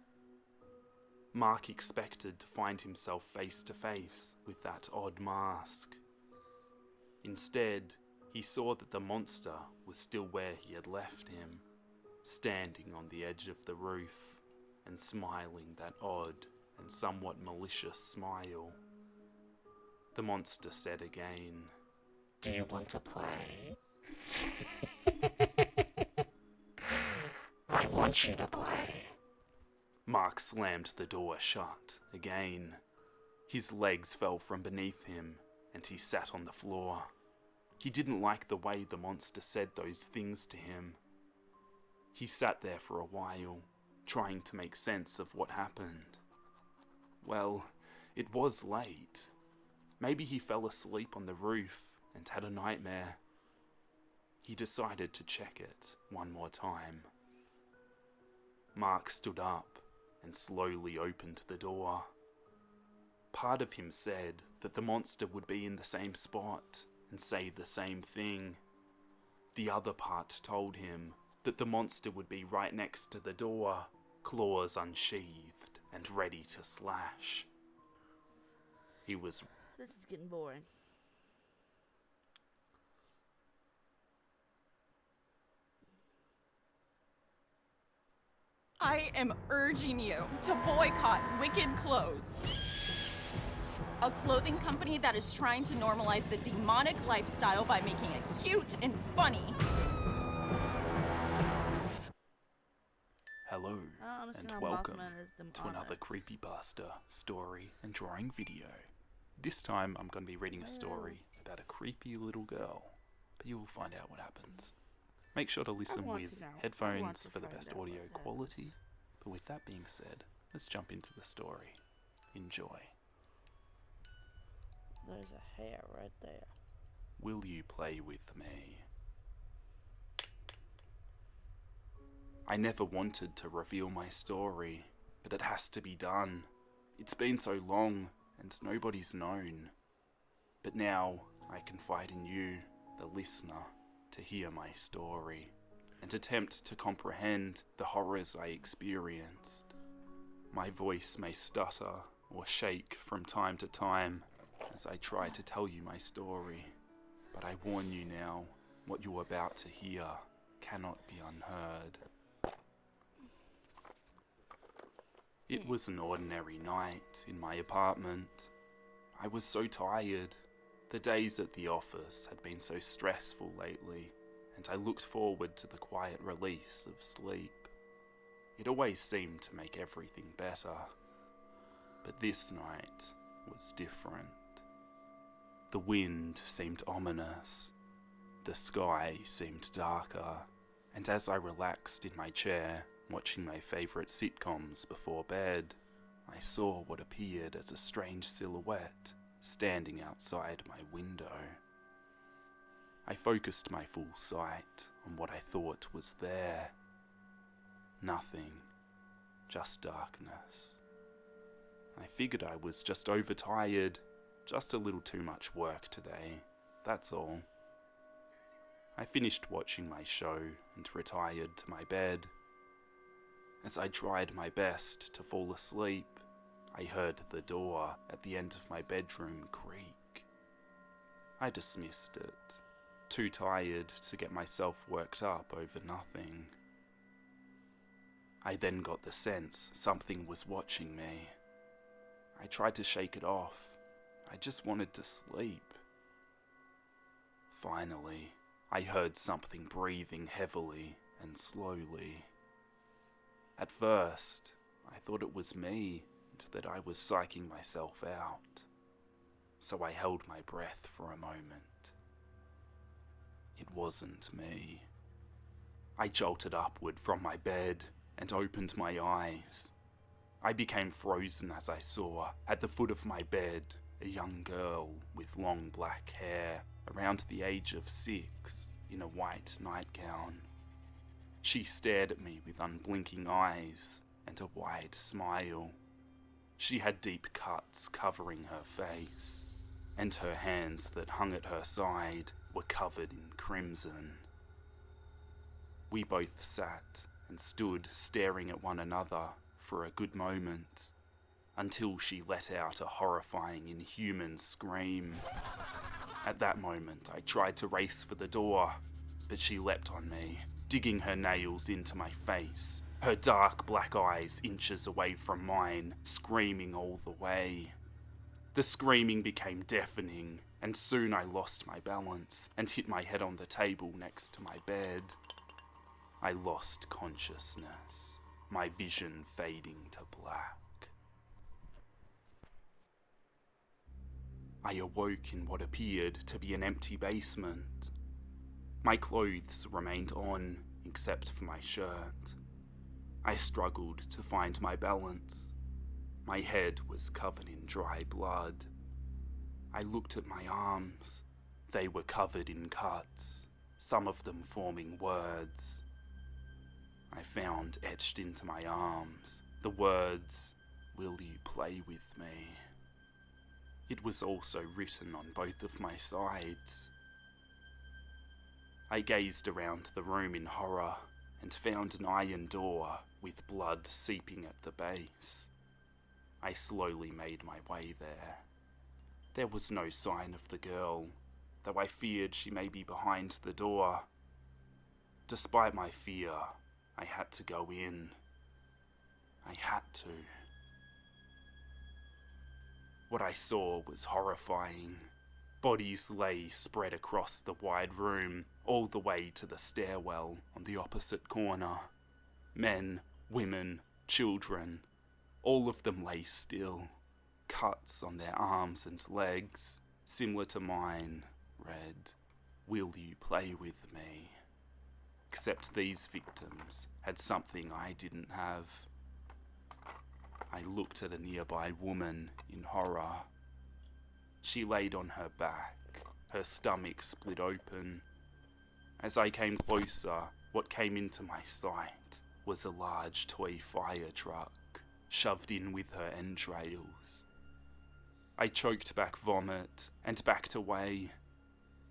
Mark expected to find himself face to face with that odd mask. Instead, he saw that the monster was still where he had left him, standing on the edge of the roof and smiling that odd and somewhat malicious smile. The monster said again, Do you want to play? I want you to play. Mark slammed the door shut again. His legs fell from beneath him and he sat on the floor. He didn't like the way the monster said those things to him. He sat there for a while, trying to make sense of what happened. Well, it was late. Maybe he fell asleep on the roof and had a nightmare. He decided to check it one more time. Mark stood up and slowly opened the door. Part of him said that the monster would be in the same spot and say the same thing. The other part told him that the monster would be right next to the door, claws unsheathed and ready to slash. He was... This is getting boring. I am urging you to boycott Wicked Clothes, a clothing company that is trying to normalize the demonic lifestyle by making it cute and funny. Hello, I don't understand and how welcome Mothman is to another demonic. creepypasta story and drawing video. This time I'm going to be reading a story about a creepy little girl, but you will find out what happens. Make sure to listen want with to know. I want headphones to for the find best out audio what that quality, but with that being said, let's jump into the story. Enjoy. There's a hair right there. Will you play with me? I never wanted to reveal my story, but it has to be done. It's been so long, and nobody's known. But now, I confide in you, the listener, to hear my story, and attempt to comprehend the horrors I experienced. My voice may stutter or shake from time to time as I try to tell you my story, but I warn you now, what you're about to hear cannot be unheard. It was an ordinary night in my apartment. I was so tired. The days at the office had been so stressful lately, and I looked forward to the quiet release of sleep. It always seemed to make everything better. But this night was different. The wind seemed ominous. The sky seemed darker, and as I relaxed in my chair, watching my favourite sitcoms before bed, I saw what appeared as a strange silhouette standing outside my window. I focused my full sight on what I thought was there. Nothing, just darkness. I figured I was just overtired, just a little too much work today, that's all. I finished watching my show and retired to my bed. As I tried my best to fall asleep, I heard the door at the end of my bedroom creak. I dismissed it, too tired to get myself worked up over nothing. I then got the sense something was watching me. I tried to shake it off. I just wanted to sleep. Finally, I heard something breathing heavily and slowly. At first, I thought it was me and that I was psyching myself out. So I held my breath for a moment. It wasn't me. I jolted upward from my bed and opened my eyes. I became frozen as I saw, at the foot of my bed, a young girl with long black hair, around the age of 6, in a white nightgown. She stared at me with unblinking eyes and a wide smile. She had deep cuts covering her face, and her hands that hung at her side were covered in crimson. We both sat and stood staring at one another for a good moment, until she let out a horrifying, inhuman scream. At that moment, I tried to race for the door, but she leapt on me, digging her nails into my face, her dark black eyes inches away from mine, screaming all the way. The screaming became deafening, and soon I lost my balance and hit my head on the table next to my bed. I lost consciousness, my vision fading to black. I awoke in what appeared to be an empty basement. My clothes remained on, except for my shirt. I struggled to find my balance. My head was covered in dry blood. I looked at my arms. They were covered in cuts, some of them forming words. I found etched into my arms the words, "Will you play with me?" It was also written on both of my sides. I gazed around the room in horror and found an iron door with blood seeping at the base. I slowly made my way there. There was no sign of the girl, though I feared she may be behind the door. Despite my fear, I had to go in. I had to. What I saw was horrifying. Bodies lay spread across the wide room, all the way to the stairwell on the opposite corner. Men, women, children, all of them lay still. Cuts on their arms and legs, similar to mine, read, "Will you play with me?" Except these victims had something I didn't have. I looked at a nearby woman in horror. She laid on her back, her stomach split open. As I came closer, what came into my sight was a large toy fire truck, shoved in with her entrails. I choked back vomit and backed away.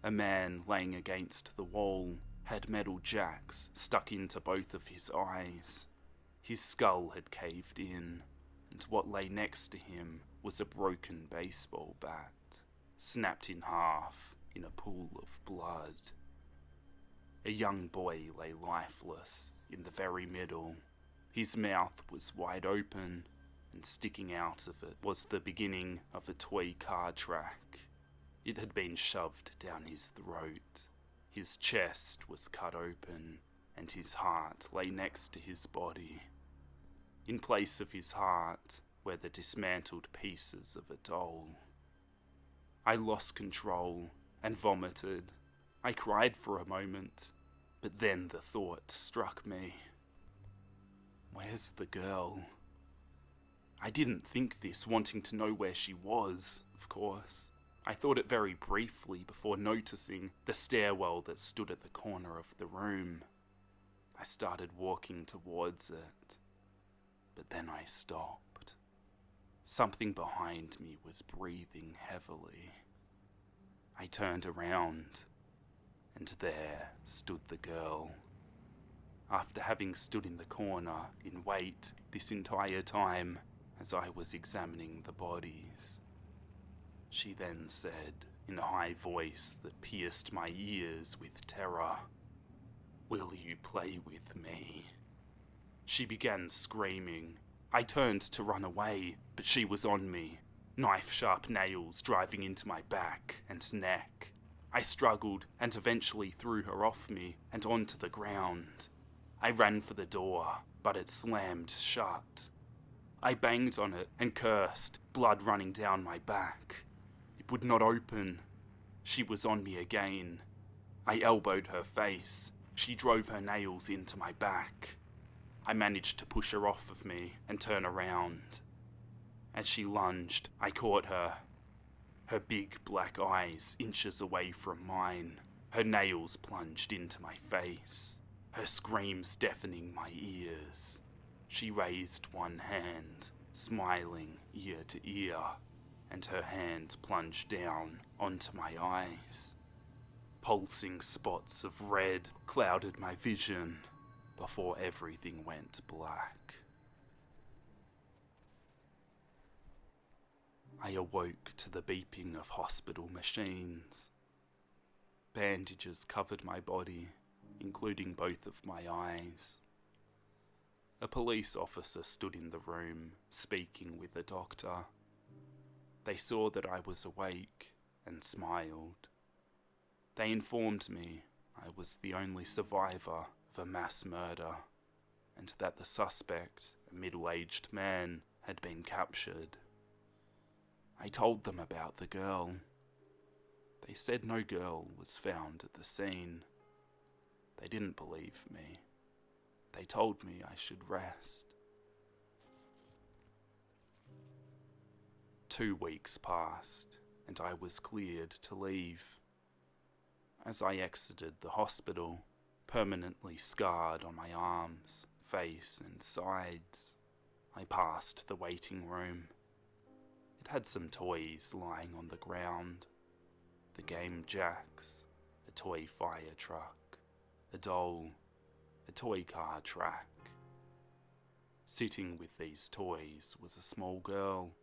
A man laying against the wall had metal jacks stuck into both of his eyes. His skull had caved in, and what lay next to him was a broken baseball bat, snapped in half in a pool of blood. A young boy lay lifeless in the very middle. His mouth was wide open, and sticking out of it was the beginning of a toy car track. It had been shoved down his throat. His chest was cut open, and his heart lay next to his body. In place of his heart were the dismantled pieces of a doll. I lost control and vomited. I cried for a moment, but then the thought struck me. Where's the girl? I didn't think this, wanting to know where she was, of course. I thought it very briefly before noticing the stairwell that stood at the corner of the room. I started walking towards it, but then I stopped. Something behind me was breathing heavily. I turned around, and there stood the girl. After having stood in the corner in wait this entire time as I was examining the bodies, she then said in a high voice that pierced my ears with terror, "Will you play with me?" She began screaming. I turned to run away, but she was on me, knife-sharp nails driving into my back and neck. I struggled and eventually threw her off me and onto the ground. I ran for the door, but it slammed shut. I banged on it and cursed, blood running down my back. It would not open. She was on me again. I elbowed her face. She drove her nails into my back. I managed to push her off of me and turn around. As she lunged, I caught her. Her big black eyes inches away from mine. Her nails plunged into my face. Her screams deafening my ears. She raised one hand, smiling ear to ear, and her hand plunged down onto my eyes. Pulsing spots of red clouded my vision before everything went black. I awoke to the beeping of hospital machines. Bandages covered my body, including both of my eyes. A police officer stood in the room, speaking with a doctor. They saw that I was awake and smiled. They informed me I was the only survivor of a mass murder, and that the suspect, a middle-aged man, had been captured. I told them about the girl. They said no girl was found at the scene. They didn't believe me. They told me I should rest. 2 weeks passed, and I was cleared to leave. As I exited the hospital, permanently scarred on my arms, face, and sides, I passed the waiting room. It had some toys lying on the ground. The game Jacks, a toy fire truck, a doll, a toy car track. Sitting with these toys was a small girl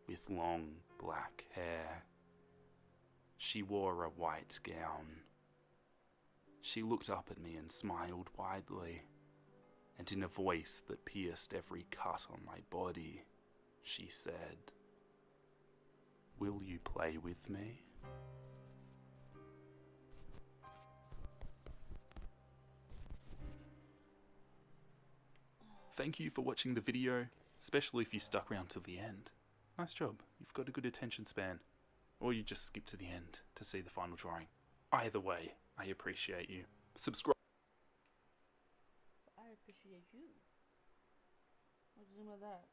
with long black hair. She wore a white gown. She looked up at me and smiled widely, and in a voice that pierced every cut on my body, she said, "Will you play with me?" Thank you for watching the video, especially if you stuck around till the end. Nice job, you've got a good attention span. Or you just skip to the end to see the final drawing. Either way, I appreciate you. Subscribe. I appreciate you. What do you mean by that?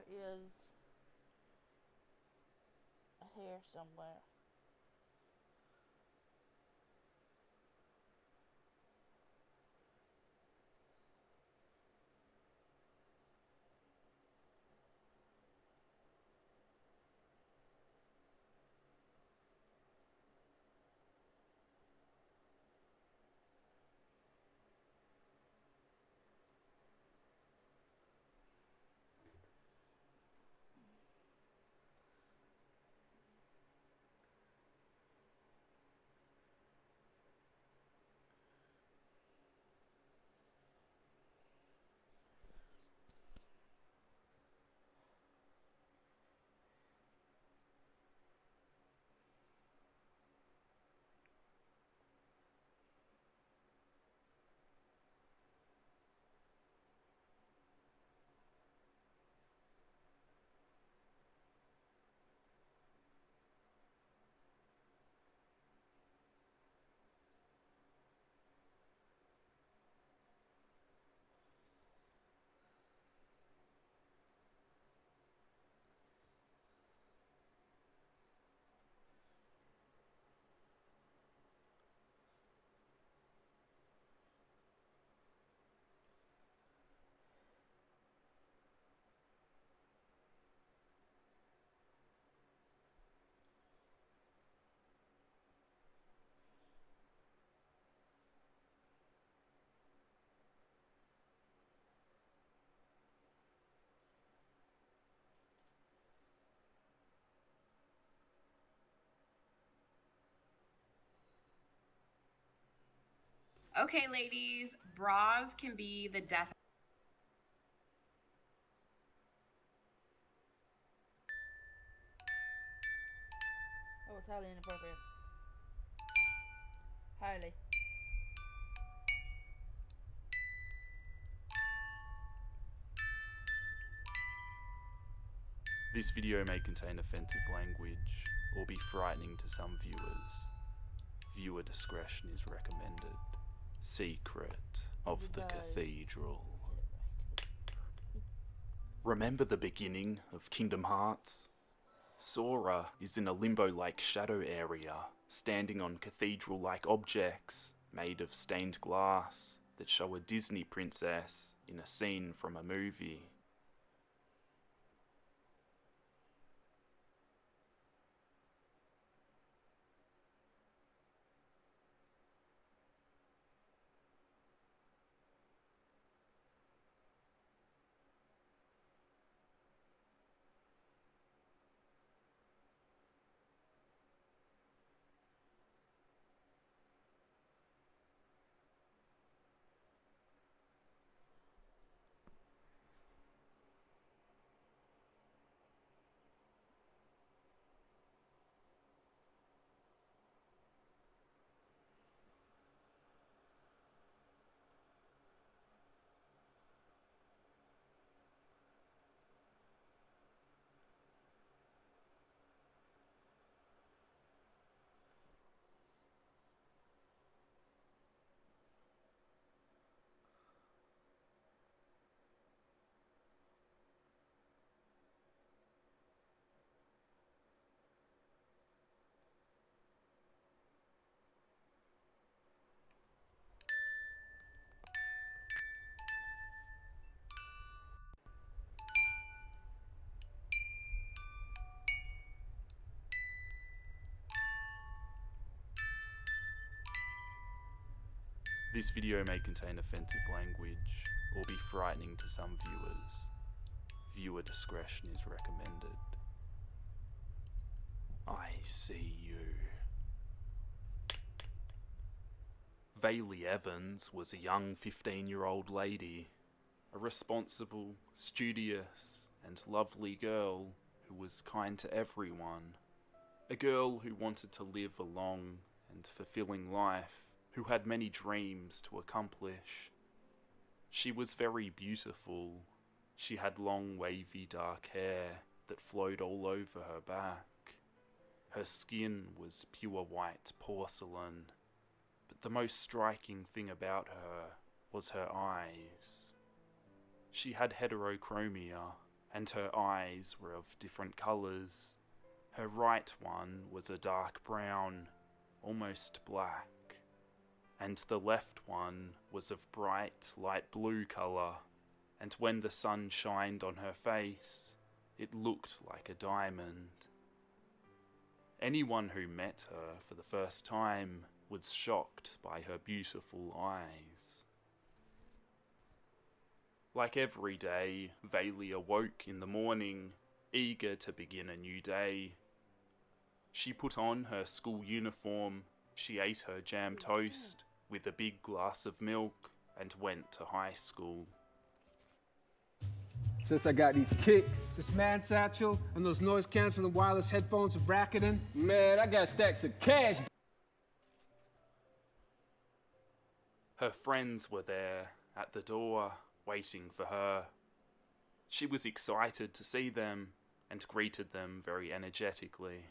there is a hair somewhere. Okay, ladies, bras can be the death. That was highly inappropriate. Highly. This video may contain offensive language or be frightening to some viewers. Viewer discretion is recommended. Secret of the Cathedral. Remember the beginning of Kingdom Hearts? Sora is in a limbo-like shadow area, standing on cathedral-like objects made of stained glass that show a Disney princess in a scene from a movie. This video may contain offensive language or be frightening to some viewers. Viewer discretion is recommended. I see you. Vaylee Evans was a young 15-year-old lady, a responsible, studious, and lovely girl who was kind to everyone. A girl who wanted to live a long and fulfilling life, who had many dreams to accomplish. She was very beautiful. She had long, wavy, dark hair that flowed all over her back. Her skin was pure white porcelain, but the most striking thing about her was her eyes. She had heterochromia. and her eyes were of different colours. Her right one was a dark brown, almost black, and the left one was of bright light blue colour, and when the sun shined on her face, it looked like a diamond. Anyone who met her for the first time was shocked by her beautiful eyes. Like every day, Vayli awoke in the morning, eager to begin a new day. She put on her school uniform, she ate her jam toast with a big glass of milk, and went to high school. Since I got these kicks, this man satchel, and those noise-canceling wireless headphones with bracketing, man, I got stacks of cash. Her friends were there at the door, waiting for her. She was excited to see them and greeted them very energetically.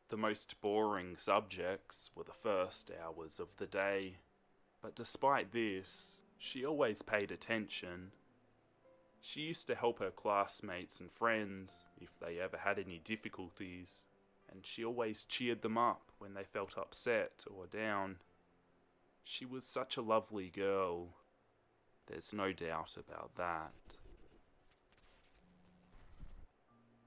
The most boring subjects were the first hours of the day, but despite this, she always paid attention. She used to help her classmates and friends if they ever had any difficulties, and she always cheered them up when they felt upset or down. She was such a lovely girl. There's no doubt about that.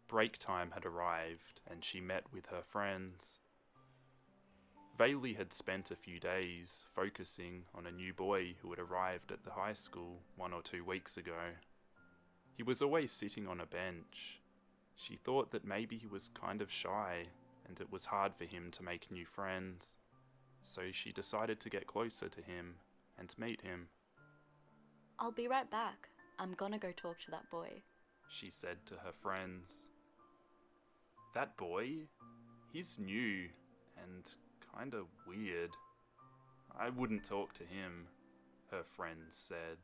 Break time had arrived, and she met with her friends. Vayli had spent a few days focusing on a new boy who had arrived at the high school 1 or 2 weeks ago. He was always sitting on a bench. She thought that maybe he was kind of shy, and it was hard for him to make new friends. So she decided to get closer to him and meet him. I'll be right back. I'm gonna go talk to that boy, she said to her friends. That boy? He's new and kinda weird. I wouldn't talk to him, her friends said.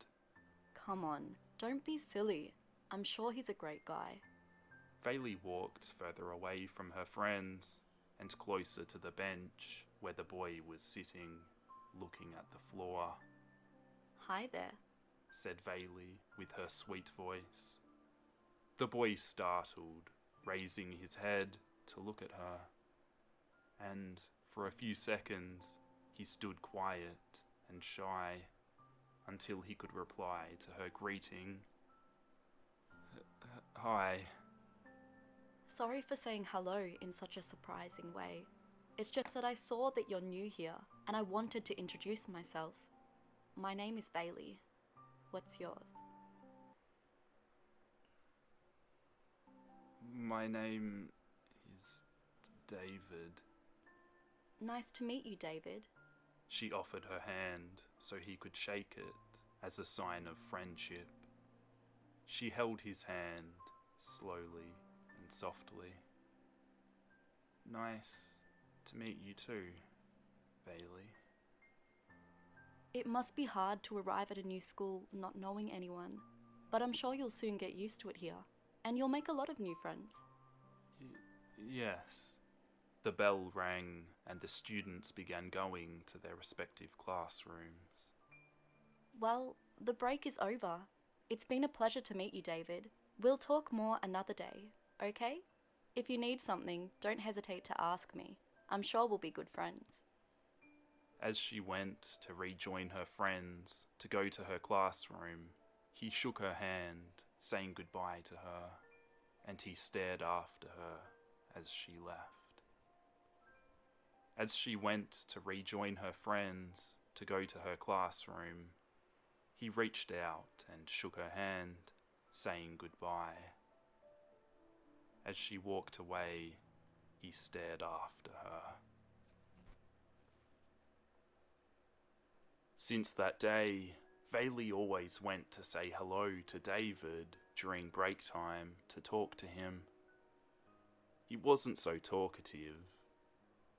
Come on, don't be silly. I'm sure he's a great guy. Vayli walked further away from her friends and closer to the bench where the boy was sitting, looking at the floor. Hi there, said Vayli with her sweet voice. The boy startled, raising his head to look at her, and for a few seconds he stood quiet and shy until he could reply to her greeting. Hi. Sorry for saying hello in such a surprising way. It's just that I saw that you're new here, and I wanted to introduce myself. My name is Vayli. What's yours? My name is David. Nice to meet you, David. She offered her hand so he could shake it as a sign of friendship. She held his hand slowly and softly. Nice to meet you too, Vayli. It must be hard to arrive at a new school not knowing anyone, but I'm sure you'll soon get used to it here, and you'll make a lot of new friends. Yes. The bell rang and the students began going to their respective classrooms. Well, the break is over. It's been a pleasure to meet you, David. We'll talk more another day, okay? If you need something, don't hesitate to ask me. I'm sure we'll be good friends. As she went to rejoin her friends to go to her classroom, he shook her hand, saying goodbye to her, and he stared after her as she left. As she went to rejoin her friends to go to her classroom, he reached out and shook her hand, saying goodbye. As she walked away, he stared after her. Since that day, Vayli always went to say hello to David during break time to talk to him. He wasn't so talkative.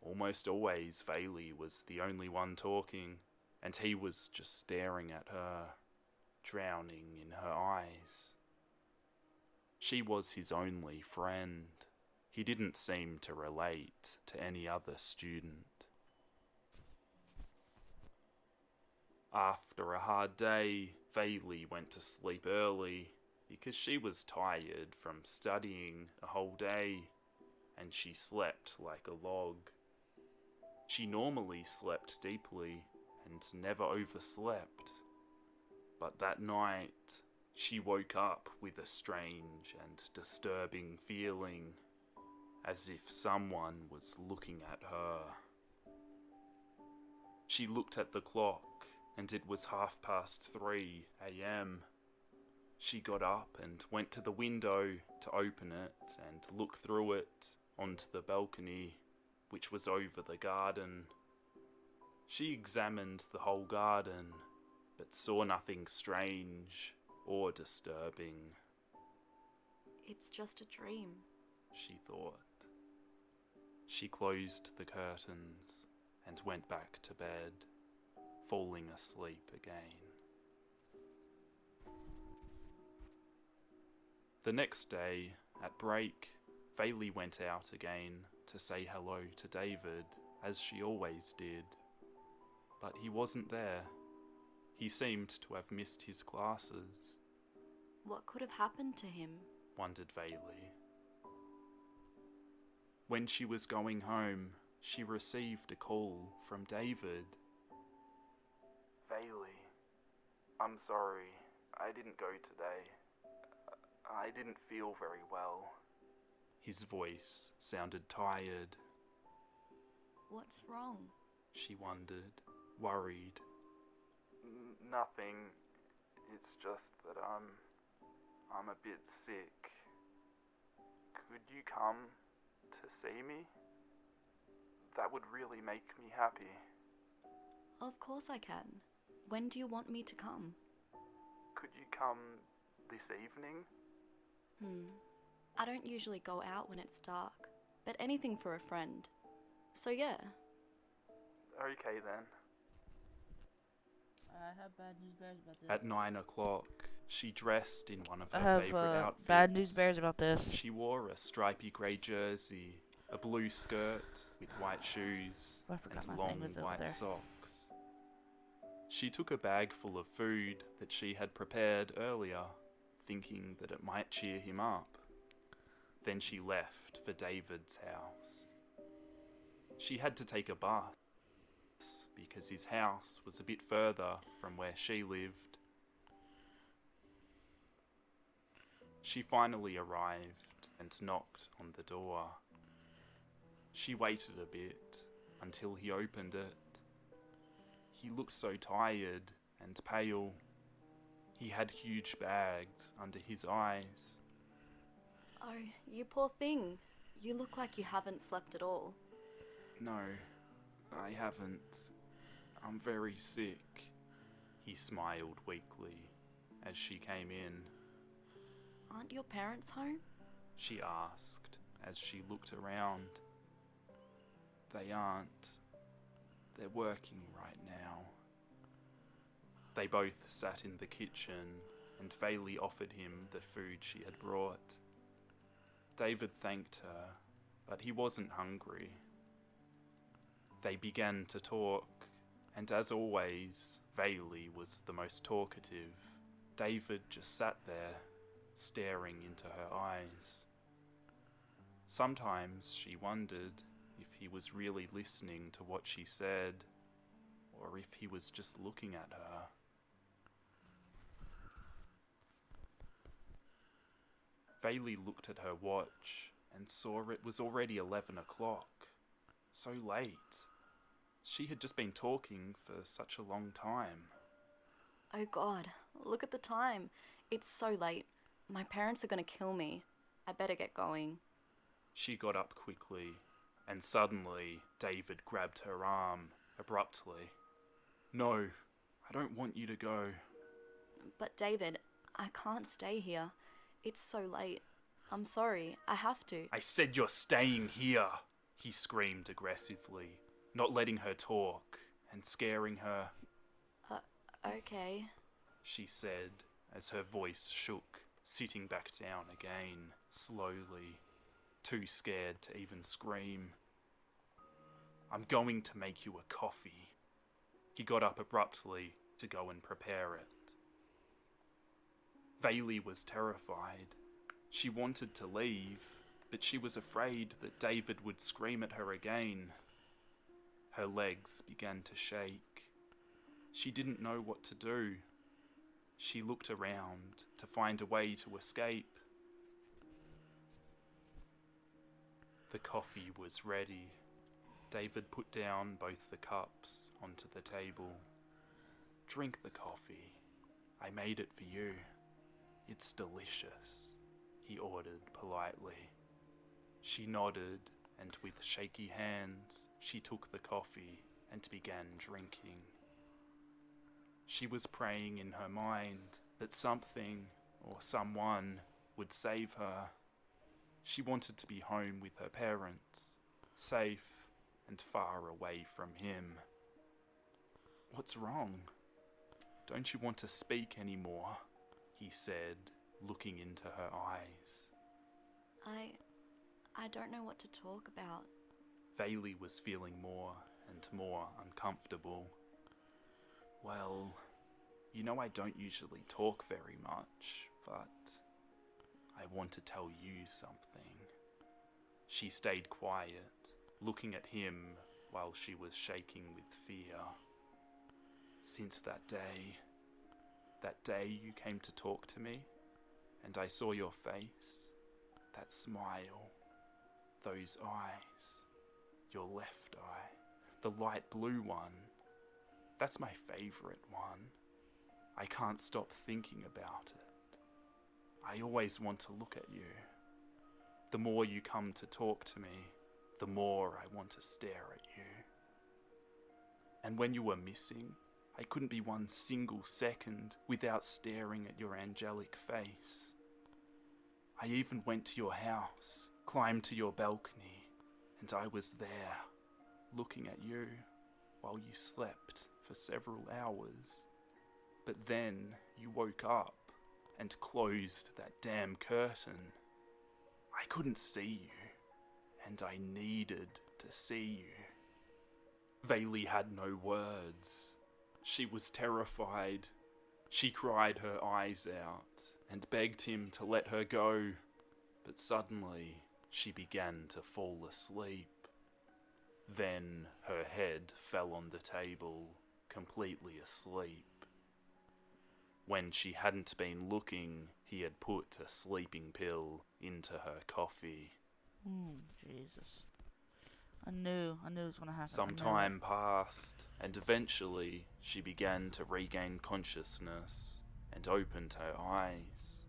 Almost always Vayli was the only one talking, and he was just staring at her, drowning in her eyes. She was his only friend. He didn't seem to relate to any other student. After a hard day, Vayli went to sleep early. because she was tired from studying a whole day and she slept like a log. She normally slept deeply and never overslept, but that night she woke up with a strange and disturbing feeling, as if someone was looking at her. She looked at the clock and it was 3:30 a.m. She got up and went to the window to open it and look through it onto the balcony, which was over the garden. She examined the whole garden, but saw nothing strange or disturbing. It's just a dream, she thought. She closed the curtains and went back to bed, falling asleep again. The next day, at break, Bailey went out again to say hello to David, as she always did. But he wasn't there. He seemed to have missed his classes. What could have happened to him? Wondered Bailey. When she was going home, she received a call from David. Bailey, I'm sorry. I didn't go today. I didn't feel very well. His voice sounded tired. What's wrong? She wondered, worried. Nothing. It's just that I'm a bit sick. Could you come to see me? That would really make me happy. Of course I can. When do you want me to come? Could you come this evening? I don't usually go out when it's dark, but anything for a friend. So yeah. Okay then. I have bad news bears about this. At 9 o'clock, she dressed in one of I her have favourite outfits. bad news bears about this. She wore a stripy grey jersey, a blue skirt with white shoes, Oh, I forgot and my thing long was over white there. socks. She took a bag full of food that she had prepared earlier, thinking that it might cheer him up. Then she left for David's house. She had to take a bus because his house was a bit further from where she lived. She finally arrived and knocked on the door. She waited a bit until he opened it. He looked so tired and pale. He had huge bags under his eyes. Oh, you poor thing. You look like you haven't slept at all. No, I haven't. I'm very sick. He smiled weakly as she came in. Aren't your parents home? She asked as she looked around. They aren't. They're working right now. They both sat in the kitchen and Bailey offered him the food she had brought. David thanked her, but he wasn't hungry. They began to talk, and as always, Bailey was the most talkative. David just sat there, staring into her eyes. Sometimes she wondered if he was really listening to what she said, or if he was just looking at her. Bailey looked at her watch and saw it was already 11 o'clock. So late. She had just been talking for such a long time. Oh God, look at the time. It's so late. My parents are gonna kill me. I better get going. She got up quickly, and suddenly David grabbed her arm abruptly. No, I don't want you to go. But David, I can't stay here. It's so late. I'm sorry, I have to. I said you're staying here, he screamed aggressively, not letting her talk and scaring her. Okay. She said as her voice shook, sitting back down again, slowly, too scared to even scream. I'm going to make you a coffee. He got up abruptly to go and prepare it. Bailey was terrified. She wanted to leave, but she was afraid that David would scream at her again. Her legs began to shake. She didn't know what to do. She looked around to find a way to escape. The coffee was ready. David put down both the cups onto the table. "Drink the coffee. I made it for you. It's delicious," he ordered politely. She nodded, and with shaky hands, she took the coffee and began drinking. She was praying in her mind that something or someone would save her. She wanted to be home with her parents, safe and far away from him. "What's wrong? Don't you want to speak anymore?" he said, looking into her eyes. I don't know what to talk about. Bailey was feeling more and more uncomfortable. "Well, you know I don't usually talk very much, but I want to tell you something." She stayed quiet, looking at him while she was shaking with fear. "Since that day you came to talk to me, and I saw your face, that smile, those eyes, your left eye, the light blue one, that's my favorite one. I can't stop thinking about it. I always want to look at you. The more you come to talk to me, the more I want to stare at you. And when you were missing, I couldn't be one single second without staring at your angelic face. I even went to your house, climbed to your balcony, and I was there, looking at you while you slept for several hours. But then you woke up and closed that damn curtain. I couldn't see you, and I needed to see you." Bailey had no words. She was terrified. She cried her eyes out and begged him to let her go, but suddenly she began to fall asleep. Then her head fell on the table, completely asleep. When she hadn't been looking, he had put a sleeping pill into her coffee. Jesus. I knew it was gonna happen. Some time passed, and eventually she began to regain consciousness and opened her eyes.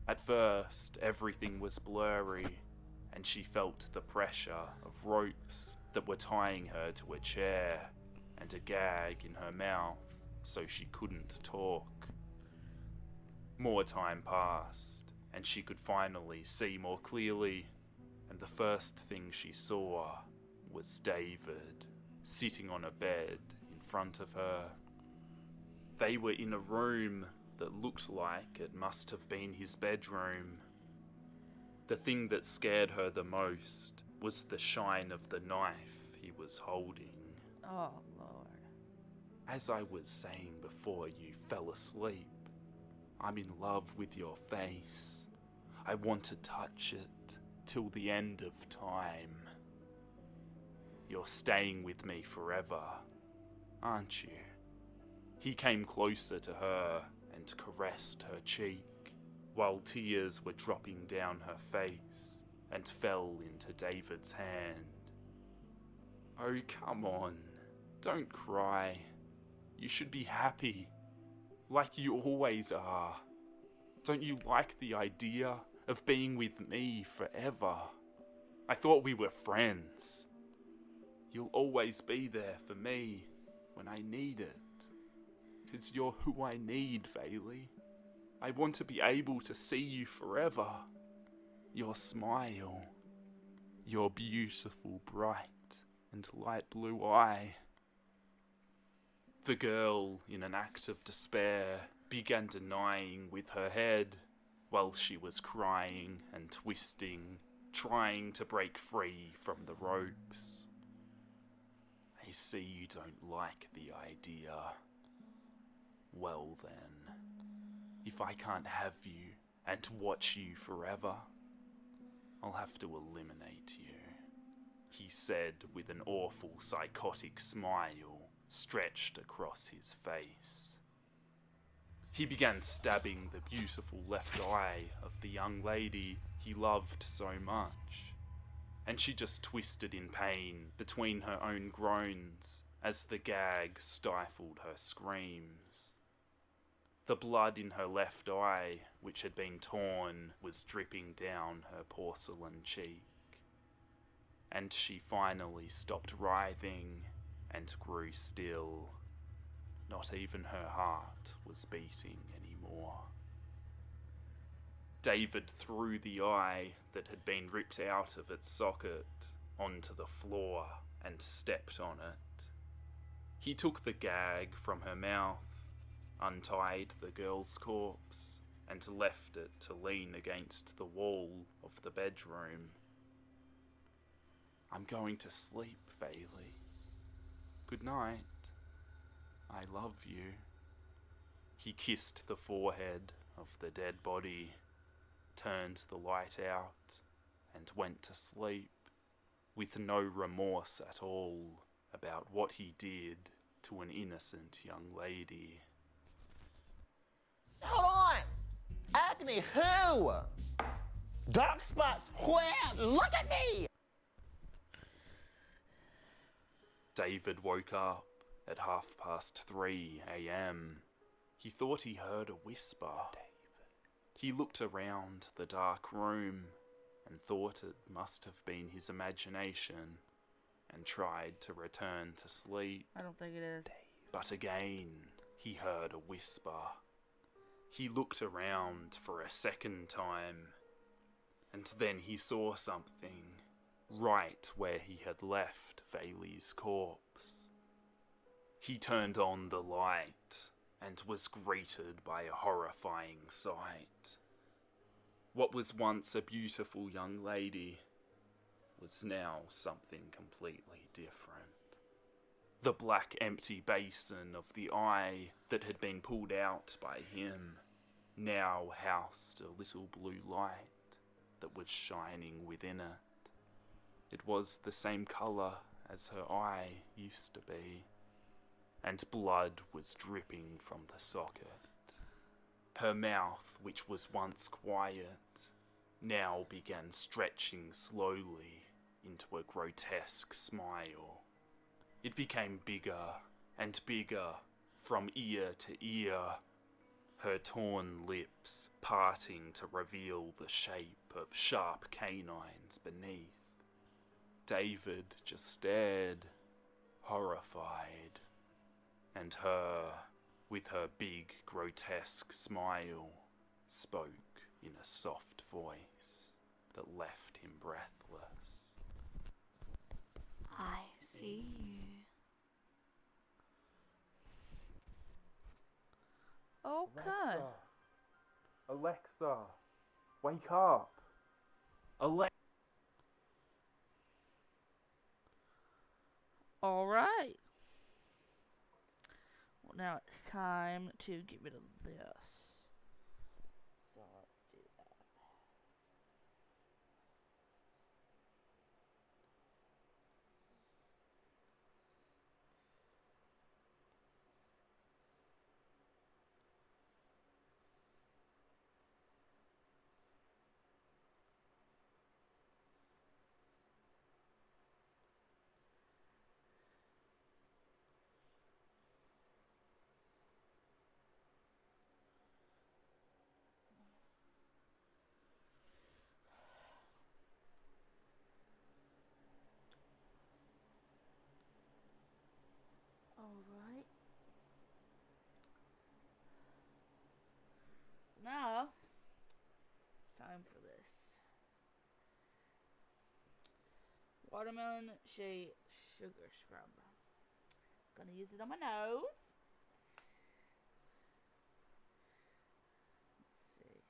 At first, everything was blurry, and she felt the pressure of ropes that were tying her to a chair and a gag in her mouth so she couldn't talk. More time passed, and she could finally see more clearly, and the first thing she saw was David, sitting on a bed in front of her. They were in a room that looked like it must have been his bedroom. The thing that scared her the most was the shine of the knife he was holding. Oh, Lord. As I was saying before you fell asleep, I'm in love with your face. I want to touch it till the end of time. You're staying with me forever, aren't you? He came closer to her and caressed her cheek, while tears were dropping down her face and fell into David's hand. "Oh, come on. Don't cry. You should be happy, like you always are. Don't you like the idea of being with me forever? I thought we were friends. You'll always be there for me when I need it. 'Cause you're who I need, Bailey. I want to be able to see you forever. Your smile. Your beautiful, bright and light blue eye." The girl, in an act of despair, began denying with her head while she was crying and twisting, trying to break free from the ropes. "I see you don't like the idea. Well then, If I can't have you and watch you forever, I'll have to eliminate you, he said with an awful psychotic smile stretched across his face. He began stabbing the beautiful left eye of the young lady he loved so much, and she just twisted in pain between her own groans as the gag stifled her screams. The blood in her left eye, which had been torn, was dripping down her porcelain cheek, and she finally stopped writhing and grew still. Not even her heart was beating anymore. David threw the eye that had been ripped out of its socket onto the floor and stepped on it. He took the gag from her mouth, untied the girl's corpse, and left it to lean against the wall of the bedroom. I'm going to sleep, Bailey. Good night. I love you. He kissed the forehead of the dead body, turned the light out, and went to sleep, with no remorse at all about what he did to an innocent young lady. Hold on! Acne who? Dark spots where? Look at me! David woke up at 3:30 a.m. He thought he heard a whisper. He looked around the dark room and thought it must have been his imagination and tried to return to sleep. I don't think it is. But again, he heard a whisper. He looked around for a second time, and then he saw something right where he had left Bailey's corpse. He turned on the light and was greeted by a horrifying sight. What was once a beautiful young lady was now something completely different. The black empty basin of the eye that had been pulled out by him now housed a little blue light that was shining within it. It was the same colour as her eye used to be, and blood was dripping from the socket. Her mouth, which was once quiet, now began stretching slowly into a grotesque smile. It became bigger and bigger from ear to ear, her torn lips parting to reveal the shape of sharp canines beneath. David just stared, horrified, and her, with her big, grotesque smile, spoke in a soft voice that left him breathless. I see you. Okay. Alexa, wake up. Alexa. Alright. Well, now it's time to get rid of this. So let's do that. Alright. Now, it's time for this. Watermelon shea sugar scrub. Gonna use it on my nose. Let's see.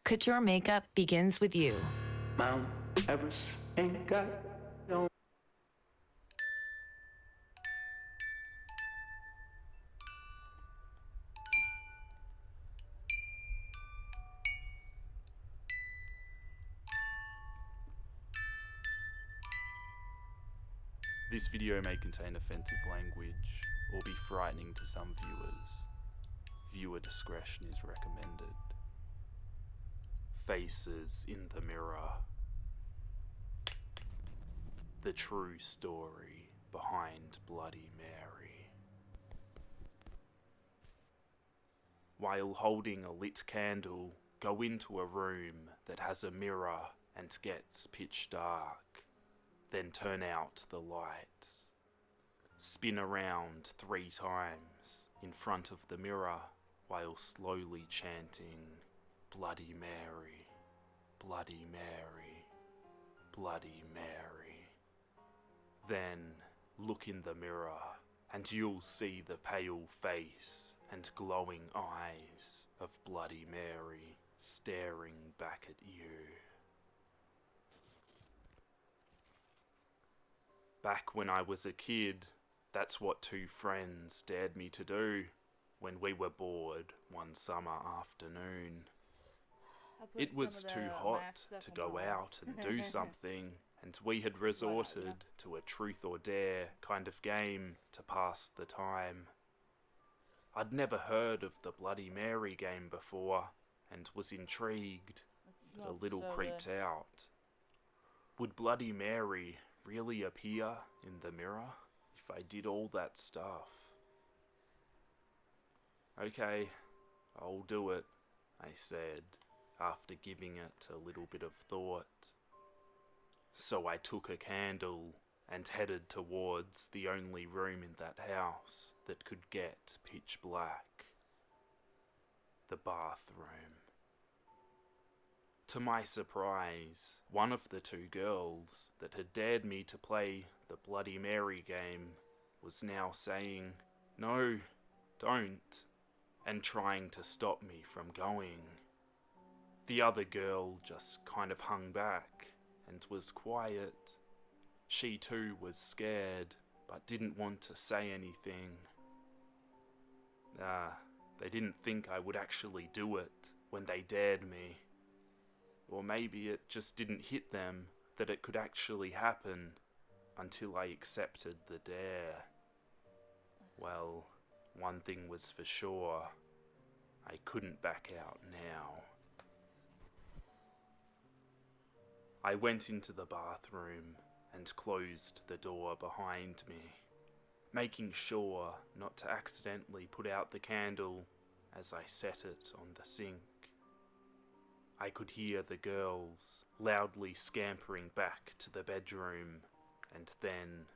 Couture makeup begins with you. Mount Everest ain't got no. This video may contain offensive language or be frightening to some viewers. Viewer discretion is recommended. Faces in the Mirror. The true story behind Bloody Mary. While holding a lit candle, go into a room that has a mirror and gets pitch dark. Then turn out the lights. Spin around 3 times in front of the mirror while slowly chanting, Bloody Mary, Bloody Mary, Bloody Mary. Then look in the mirror and you'll see the pale face and glowing eyes of Bloody Mary staring back at you. Back when I was a kid, that's what 2 friends dared me to do when we were bored one summer afternoon. It was too hot to go out and do something, and we had resorted to a truth or dare kind of game to pass the time. I'd never heard of the Bloody Mary game before, and was intrigued, but a little creeped out. Would Bloody Mary really appear in the mirror if I did all that stuff? Okay, I'll do it, I said, after giving it a little bit of thought. So I took a candle and headed towards the only room in that house that could get pitch black. The bathroom. To my surprise, one of the 2 girls that had dared me to play the Bloody Mary game was now saying, "No, don't," and trying to stop me from going. The other girl just kind of hung back and was quiet. She too was scared, but didn't want to say anything. They didn't think I would actually do it when they dared me. Or maybe it just didn't hit them that it could actually happen until I accepted the dare. Well, one thing was for sure, I couldn't back out now. I went into the bathroom and closed the door behind me, making sure not to accidentally put out the candle as I set it on the sink. I could hear the girls loudly scampering back to the bedroom, and then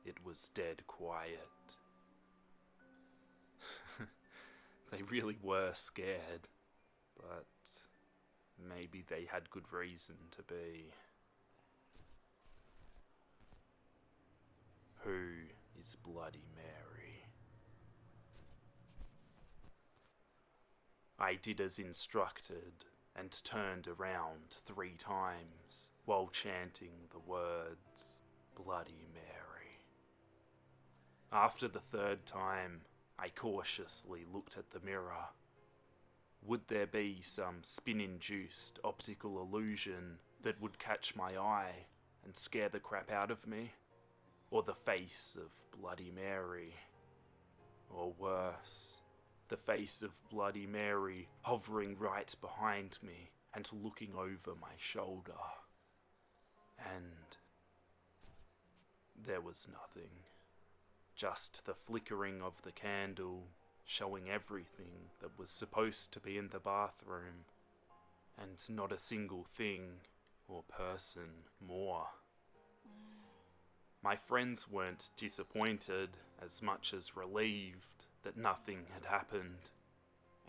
it was dead quiet. They really were scared, but maybe they had good reason to be. Who is Bloody Mary? I did as instructed and turned around 3 times while chanting the words, Bloody Mary. After the 3rd time, I cautiously looked at the mirror. Would there be some spin-induced optical illusion that would catch my eye and scare the crap out of me? Or the face of Bloody Mary? Or worse, the face of Bloody Mary hovering right behind me and looking over my shoulder. And there was nothing. Just the flickering of the candle, showing everything that was supposed to be in the bathroom, and not a single thing or person more. My friends weren't disappointed as much as relieved that nothing had happened,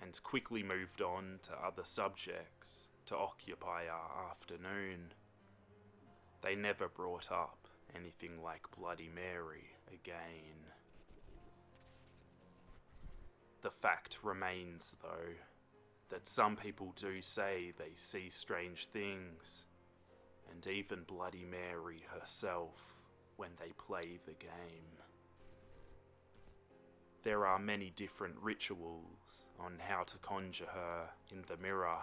and quickly moved on to other subjects to occupy our afternoon. They never brought up anything like Bloody Mary again. The fact remains, though, that some people do say they see strange things, and even Bloody Mary herself when they play the game. There are many different rituals on how to conjure her in the mirror,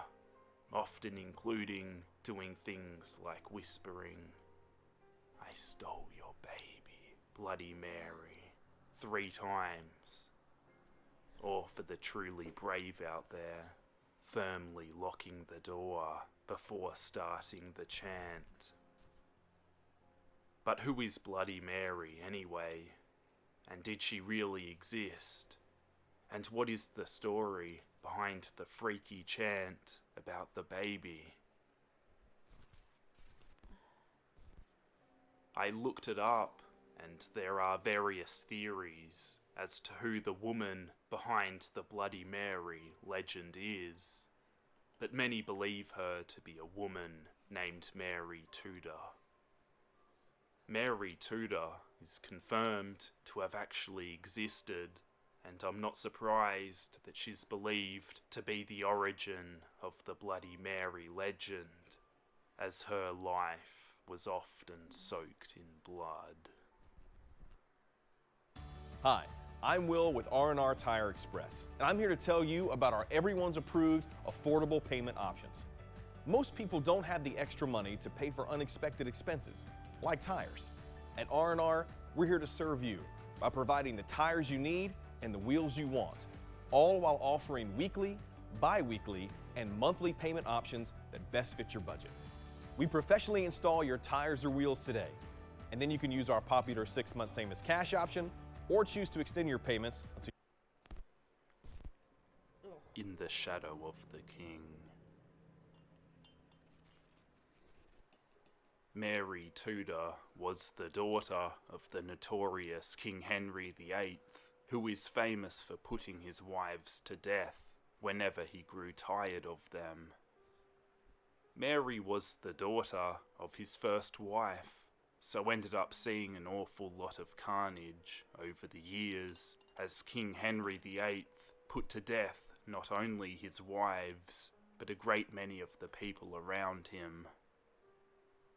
often including doing things like whispering, "I stole your baby, Bloody Mary," 3 times. Or for the truly brave out there, firmly locking the door before starting the chant. But who is Bloody Mary anyway? And did she really exist? And what is the story behind the freaky chant about the baby? I looked it up, and there are various theories as to who the woman behind the Bloody Mary legend is, but many believe her to be a woman named Mary Tudor. Mary Tudor is confirmed to have actually existed, and I'm not surprised that she's believed to be the origin of the Bloody Mary legend, as her life was often soaked in blood. Hi, I'm Will with R&R Tire Express, and I'm here to tell you about our everyone's approved affordable payment options. Most people don't have the extra money to pay for unexpected expenses, like tires. At R&R, we're here to serve you by providing the tires you need and the wheels you want, all while offering weekly, bi-weekly, and monthly payment options that best fit your budget. We professionally install your tires or wheels today, and then you can use our popular 6-month same as cash option or choose to extend your payments until In the Shadow of the King. Mary Tudor was the daughter of the notorious King Henry VIII, who is famous for putting his wives to death whenever he grew tired of them. Mary was the daughter of his first wife, so ended up seeing an awful lot of carnage over the years as King Henry VIII put to death not only his wives, but a great many of the people around him.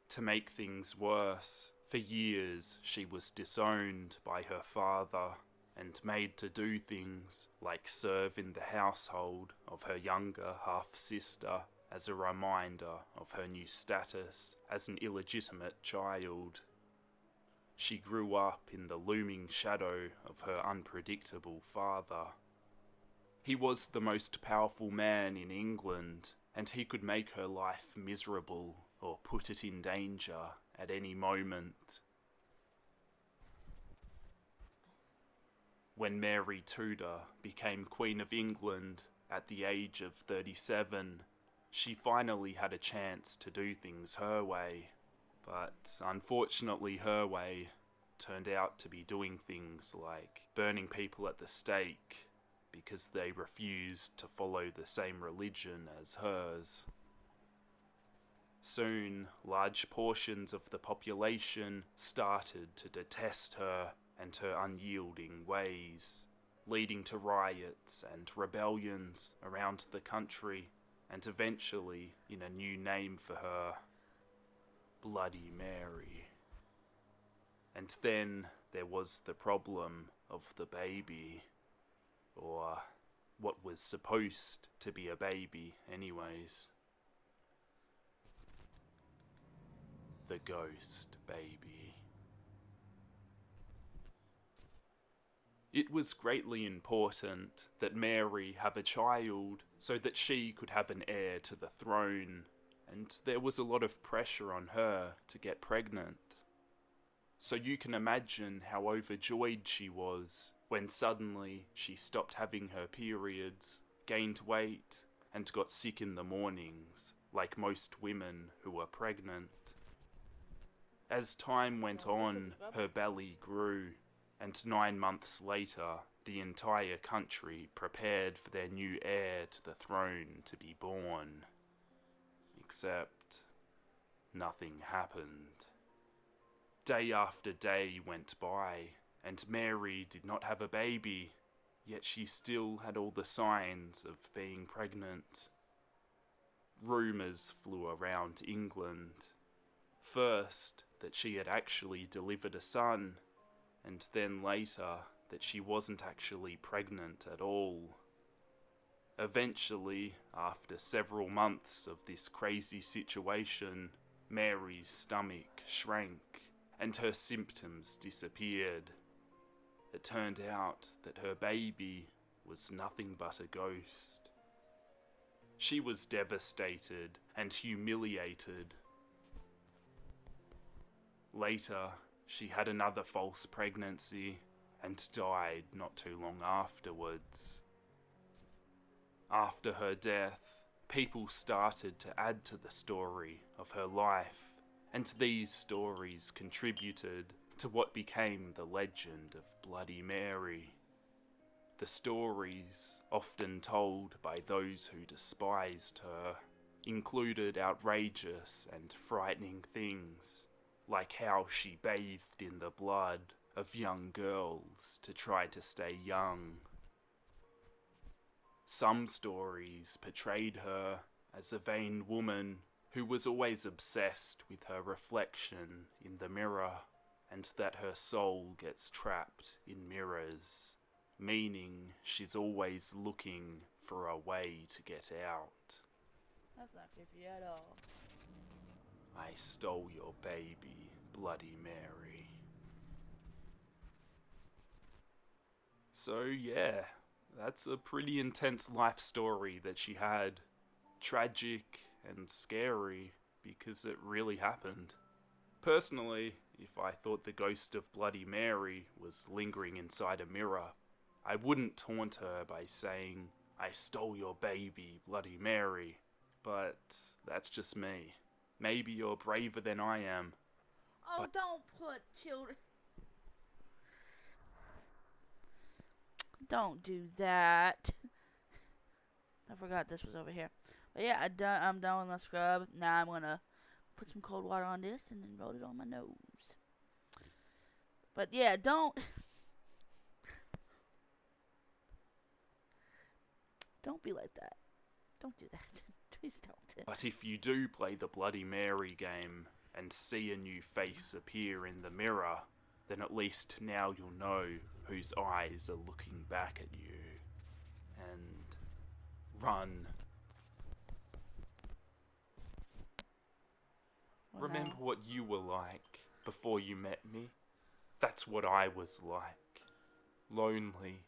To make things worse, for years she was disowned by her father and made to do things like serve in the household of her younger half-sister as a reminder of her new status as an illegitimate child. She grew up in the looming shadow of her unpredictable father. He was the most powerful man in England, and he could make her life miserable or put it in danger at any moment. When Mary Tudor became Queen of England at the age of 37, she finally had a chance to do things her way, but unfortunately her way turned out to be doing things like burning people at the stake because they refused to follow the same religion as hers. Soon, large portions of the population started to detest her and her unyielding ways, leading to riots and rebellions around the country, and eventually in a new name for her, Bloody Mary. And then there was the problem of the baby, or what was supposed to be a baby anyways. The ghost baby. It was greatly important that Mary have a child so that she could have an heir to the throne, and there was a lot of pressure on her to get pregnant. So you can imagine how overjoyed she was when suddenly she stopped having her periods, gained weight, and got sick in the mornings, like most women who are pregnant. As time went on, her belly grew, and 9 months later, the entire country prepared for their new heir to the throne to be born. Except, nothing happened. Day after day went by, and Mary did not have a baby, yet she still had all the signs of being pregnant. Rumours flew around England. First, that she had actually delivered a son, and then later, that she wasn't actually pregnant at all. Eventually, after several months of this crazy situation, Mary's stomach shrank, and her symptoms disappeared. It turned out that her baby was nothing but a ghost. She was devastated and humiliated. Later, she had another false pregnancy and died not too long afterwards. After her death, people started to add to the story of her life, and these stories contributed to what became the legend of Bloody Mary. The stories, often told by those who despised her, included outrageous and frightening things, like how she bathed in the blood of young girls to try to stay young. Some stories portrayed her as a vain woman who was always obsessed with her reflection in the mirror, and that her soul gets trapped in mirrors, meaning she's always looking for a way to get out. That's not creepy at all. I stole your baby, Bloody Mary. So yeah, that's a pretty intense life story that she had. Tragic and scary because it really happened. Personally, if I thought the ghost of Bloody Mary was lingering inside a mirror, I wouldn't taunt her by saying, "I stole your baby, Bloody Mary." But that's just me. Maybe you're braver than I am. Oh, don't put children... Don't do that. I forgot this was over here. But yeah, I'm done with my scrub. Now I'm gonna put some cold water on this and then roll it on my nose. But yeah, don't don't be like that. Don't do that. Please don't. But if you do play the Bloody Mary game and see a new face appear in the mirror, then at least now you'll know whose eyes are looking back at you. And run. Well, Remember no. what you were like before you met me? That's what I was like. Lonely,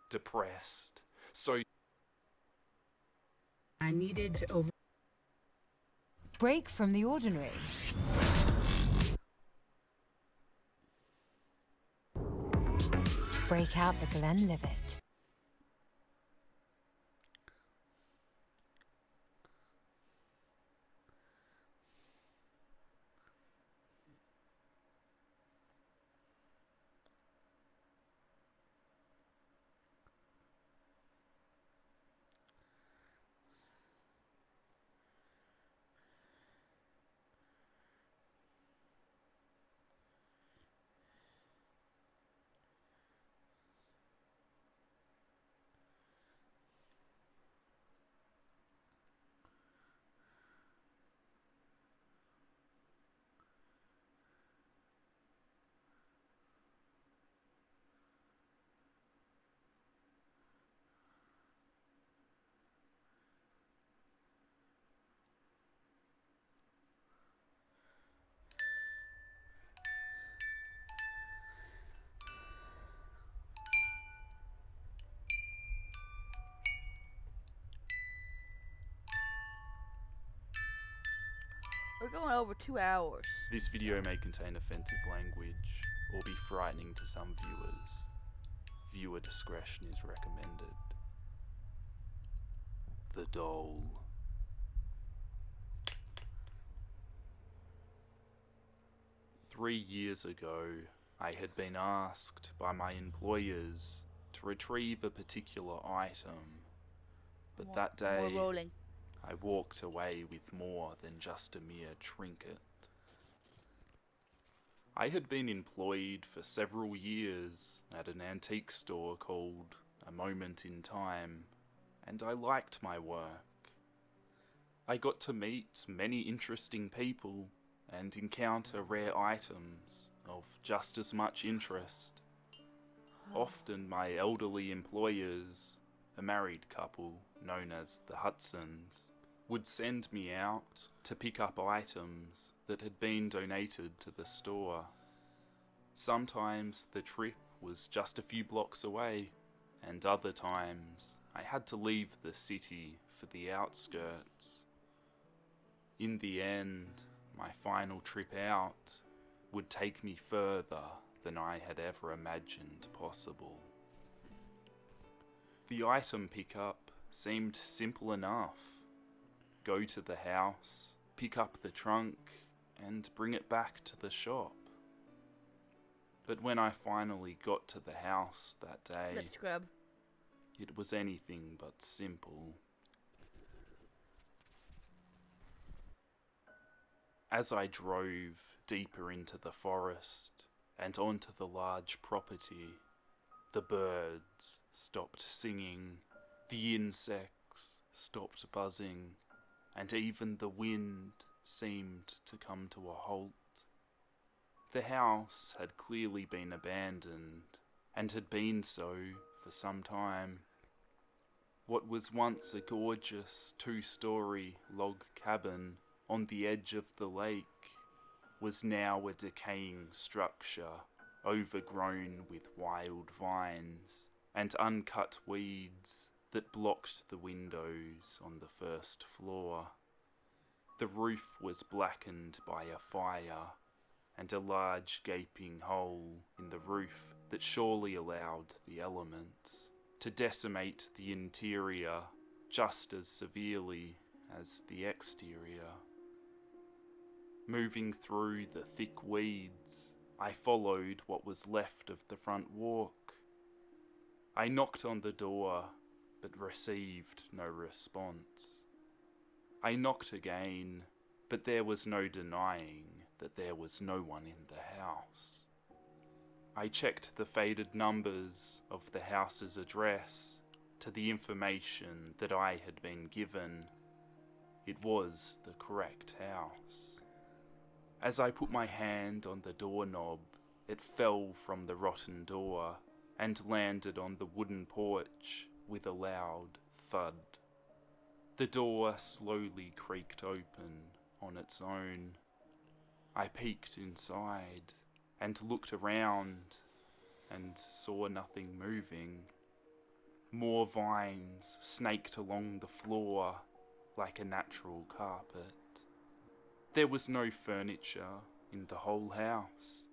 depressed, so... I needed to break from the ordinary. Break out the Glenlivet. We're going over 2 hours. This video may contain offensive language or be frightening to some viewers. Viewer discretion is recommended. The Doll. Three years ago, I had been asked by my employers to retrieve a particular item, but that day More rolling. I walked away with more than just a mere trinket. I had been employed for several years at an antique store called a moment in time, and I liked my work. I got to meet many interesting people and encounter rare items of just as much interest. Often my elderly employers, a married couple known as the Hudsons, would send me out to pick up items that had been donated to the store. Sometimes the trip was just a few blocks away, and other times I had to leave the city for the outskirts. In the end, my final trip out would take me further than I had ever imagined possible. The item pickup seemed simple enough. Go to the house, pick up the trunk, and bring it back to the shop. But when I finally got to the house that day, Lip scrub. It was anything but simple. As I drove deeper into the forest and onto the large property, the birds stopped singing, the insects stopped buzzing, and even the wind seemed to come to a halt. The house had clearly been abandoned, and had been so for some time. What was once a gorgeous 2-story log cabin on the edge of the lake was now a decaying structure overgrown with wild vines and uncut weeds that blocked the windows on the first floor. The roof was blackened by a fire, and a large gaping hole in the roof that surely allowed the elements to decimate the interior just as severely as the exterior. Moving through the thick weeds, I followed what was left of the front walk. I knocked on the door, but received no response. I knocked again, but there was no denying that there was no one in the house. I checked the faded numbers of the house's address to the information that I had been given. It was the correct house. As I put my hand on the doorknob, it fell from the rotten door and landed on the wooden porch with a loud thud. The door slowly creaked open on its own. I peeked inside and looked around and saw nothing moving. More vines snaked along the floor like a natural carpet. There was no furniture in the whole house.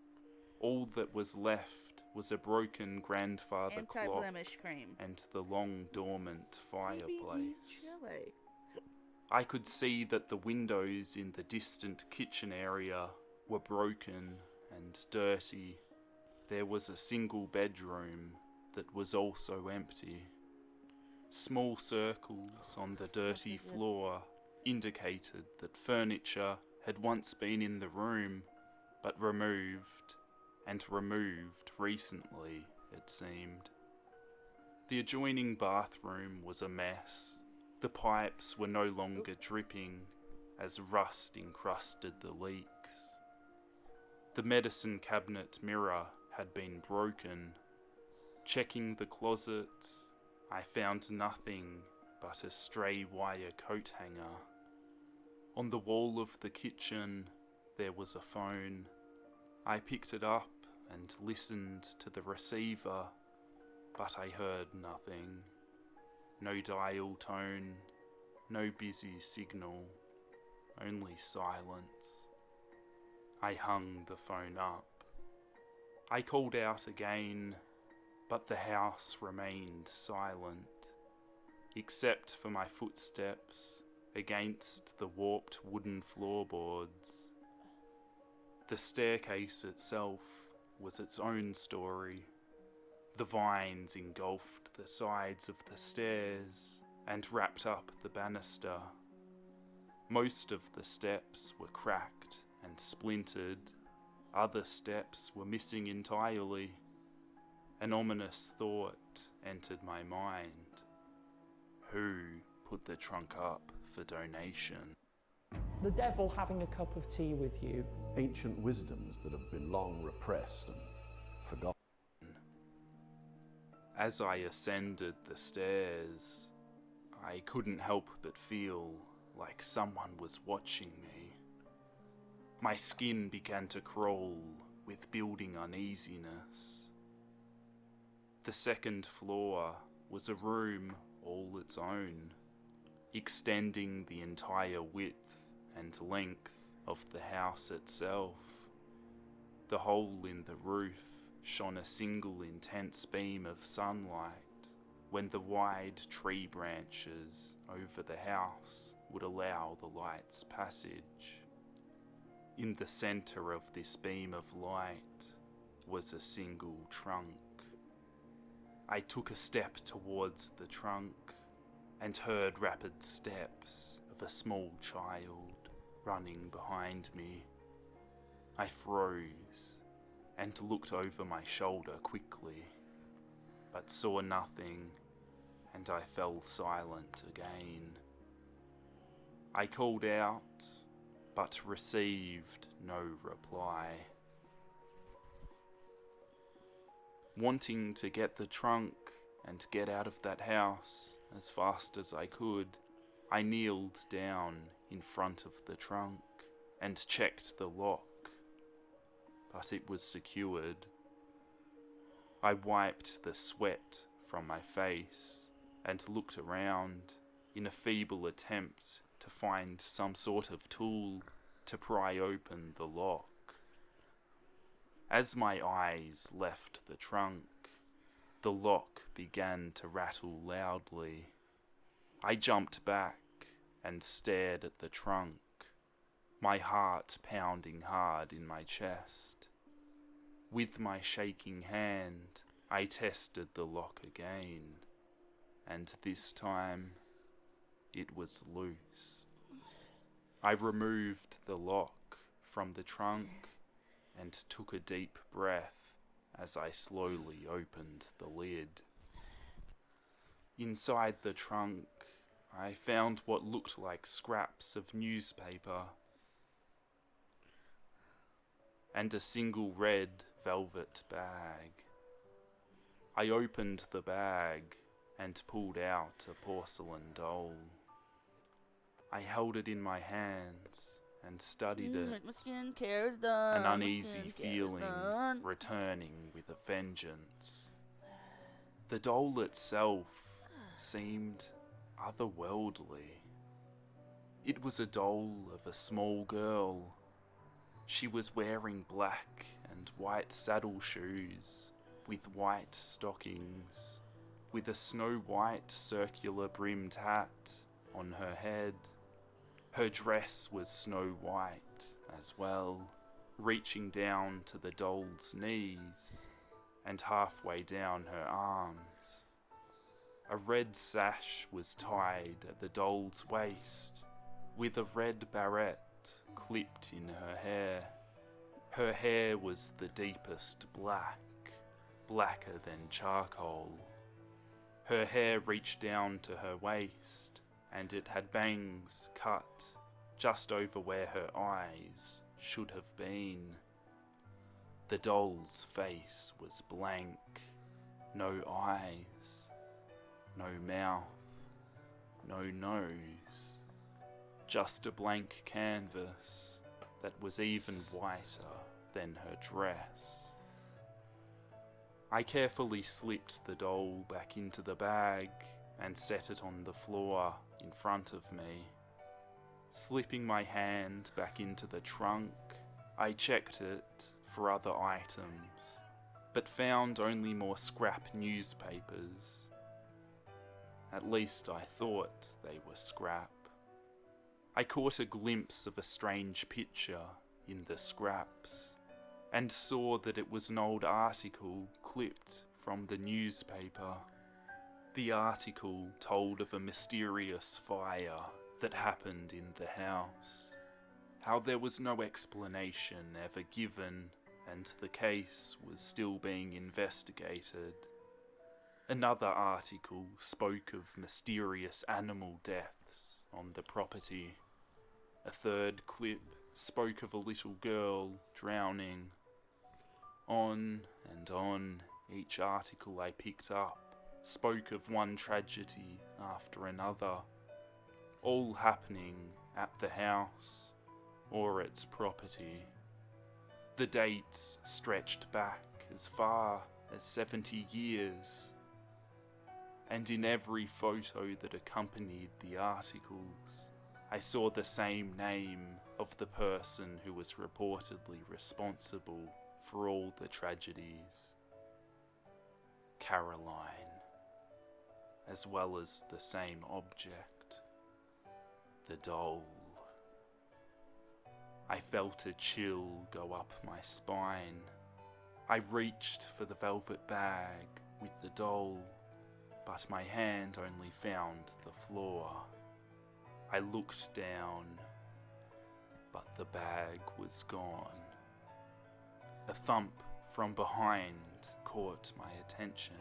All that was left was a broken grandfather clock Anti-blemish cream. and the long dormant fireplace. Chili. I could see that the windows in the distant kitchen area were broken and dirty. There was a single bedroom that was also empty. Small circles on the dirty floor indicated that furniture had once been in the room, but removed recently, it seemed. The adjoining bathroom was a mess. The pipes were no longer dripping as rust encrusted the leaks. The medicine cabinet mirror had been broken. Checking the closets, I found nothing but a stray wire coat hanger. On the wall of the kitchen, there was a phone. I picked it up and listened to the receiver, but I heard nothing. No dial tone, no busy signal, only silence. I hung the phone up. I called out again, but the house remained silent, except for my footsteps against the warped wooden floorboards. The staircase itself was its own story. The vines engulfed the sides of the stairs and wrapped up the banister. Most of the steps were cracked and splintered. Other steps were missing entirely. An ominous thought entered my mind. Who put the trunk up for donation? The devil having a cup of tea with you. Ancient wisdoms that have been long repressed and forgotten. As I ascended the stairs, I couldn't help but feel like someone was watching me. My skin began to crawl with building uneasiness. The second floor was a room all its own, extending the entire width and length of the house itself. The hole in the roof shone a single intense beam of sunlight when the wide tree branches over the house would allow the light's passage. In the center of this beam of light was a single trunk. I took a step towards the trunk and heard rapid steps of a small child running behind me. I froze and looked over my shoulder quickly, but saw nothing, and I fell silent again. I called out, but received no reply. Wanting to get the trunk and get out of that house as fast as I could, I kneeled down in front of the trunk and checked the lock, but it was secured. I wiped the sweat from my face and looked around in a feeble attempt to find some sort of tool to pry open the lock. As my eyes left the trunk, the lock began to rattle loudly. I jumped back and stared at the trunk, my heart pounding hard in my chest. With my shaking hand, I tested the lock again, and this time it was loose. I removed the lock from the trunk and took a deep breath as I slowly opened the lid. Inside the trunk, I found what looked like scraps of newspaper and a single red velvet bag. I opened the bag and pulled out a porcelain doll. I held it in my hands and studied it, My skincare is done. an My uneasy skincare is feeling done. returning with a vengeance. The doll itself seemed otherworldly. It was a doll of a small girl. She was wearing black and white saddle shoes with white stockings, with a snow-white circular brimmed hat on her head. Her dress was snow white as well, reaching down to the doll's knees and halfway down her arms. A red sash was tied at the doll's waist, with a red barrette clipped in her hair. Her hair was the deepest black, blacker than charcoal. Her hair reached down to her waist, and it had bangs cut just over where her eyes should have been. The doll's face was blank, no eyes, no mouth, no nose, just a blank canvas that was even whiter than her dress. I carefully slipped the doll back into the bag and set it on the floor in front of me. Slipping my hand back into the trunk, I checked it for other items, but found only more scrap newspapers. At least I thought they were scrap. I caught a glimpse of a strange picture in the scraps, and saw that it was an old article clipped from the newspaper. The article told of a mysterious fire that happened in the house, how there was no explanation ever given, and the case was still being investigated. Another article spoke of mysterious animal deaths on the property. A third clip spoke of a little girl drowning. On and on, each article I picked up spoke of one tragedy after another, all happening at the house or its property. The dates stretched back as far as 70 years, and in every photo that accompanied the articles, I saw the same name of the person who was reportedly responsible for all the tragedies: Caroline, as well as the same object, the doll. I felt a chill go up my spine. I reached for the velvet bag with the doll, but my hand only found the floor. I looked down, but the bag was gone. A thump from behind caught my attention.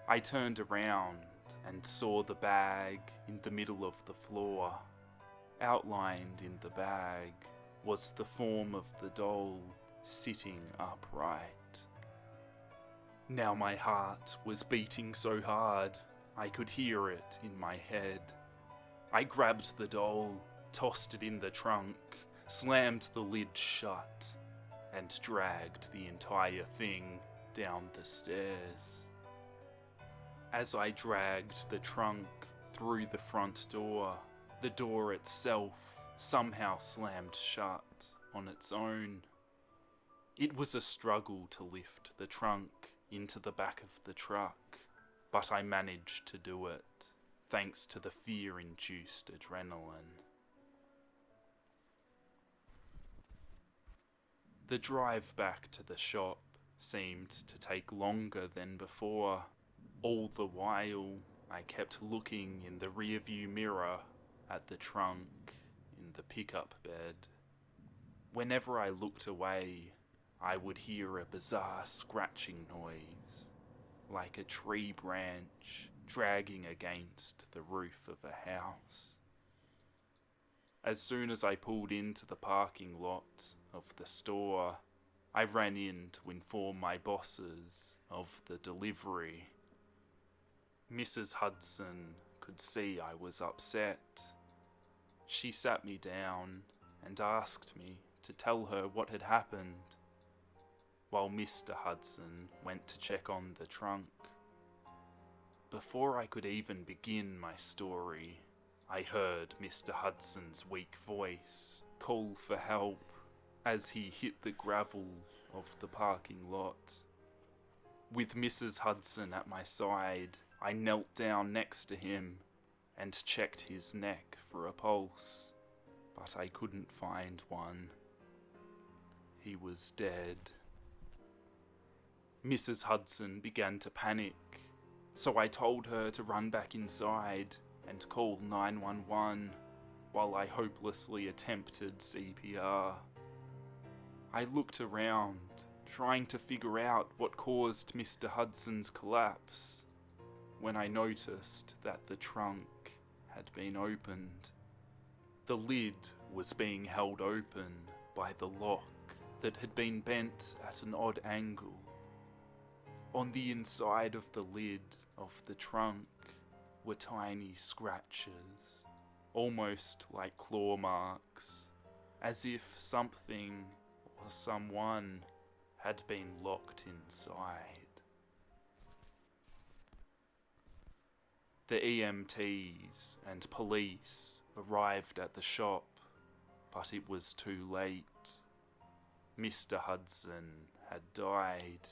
I turned around and saw the bag in the middle of the floor. Outlined in the bag was the form of the doll sitting upright. Now my heart was beating so hard I could hear it in my head. I grabbed the doll, tossed it in the trunk, slammed the lid shut, and dragged the entire thing down the stairs. As I dragged the trunk through the front door, the door itself somehow slammed shut on its own. It was a struggle to lift the trunk into the back of the truck, but I managed to do it, thanks to the fear-induced adrenaline. The drive back to the shop seemed to take longer than before. All the while, I kept looking in the rearview mirror at the trunk in the pickup bed. Whenever I looked away, I would hear a bizarre scratching noise, like a tree branch dragging against the roof of a house. As soon as I pulled into the parking lot of the store, I ran in to inform my bosses of the delivery. Mrs. Hudson could see I was upset. She sat me down and asked me to tell her what had happened, while Mr. Hudson went to check on the trunk. Before I could even begin my story, I heard Mr. Hudson's weak voice call for help as he hit the gravel of the parking lot. With Mrs. Hudson at my side, I knelt down next to him and checked his neck for a pulse, but I couldn't find one. He was dead. Mrs. Hudson began to panic, so I told her to run back inside and call 911 while I hopelessly attempted CPR. I looked around, trying to figure out what caused Mr. Hudson's collapse, when I noticed that the trunk had been opened. The lid was being held open by the lock that had been bent at an odd angle. On the inside of the lid of the trunk were tiny scratches, almost like claw marks, as if something or someone had been locked inside. The EMTs and police arrived at the shop, but it was too late. Mr. Hudson had died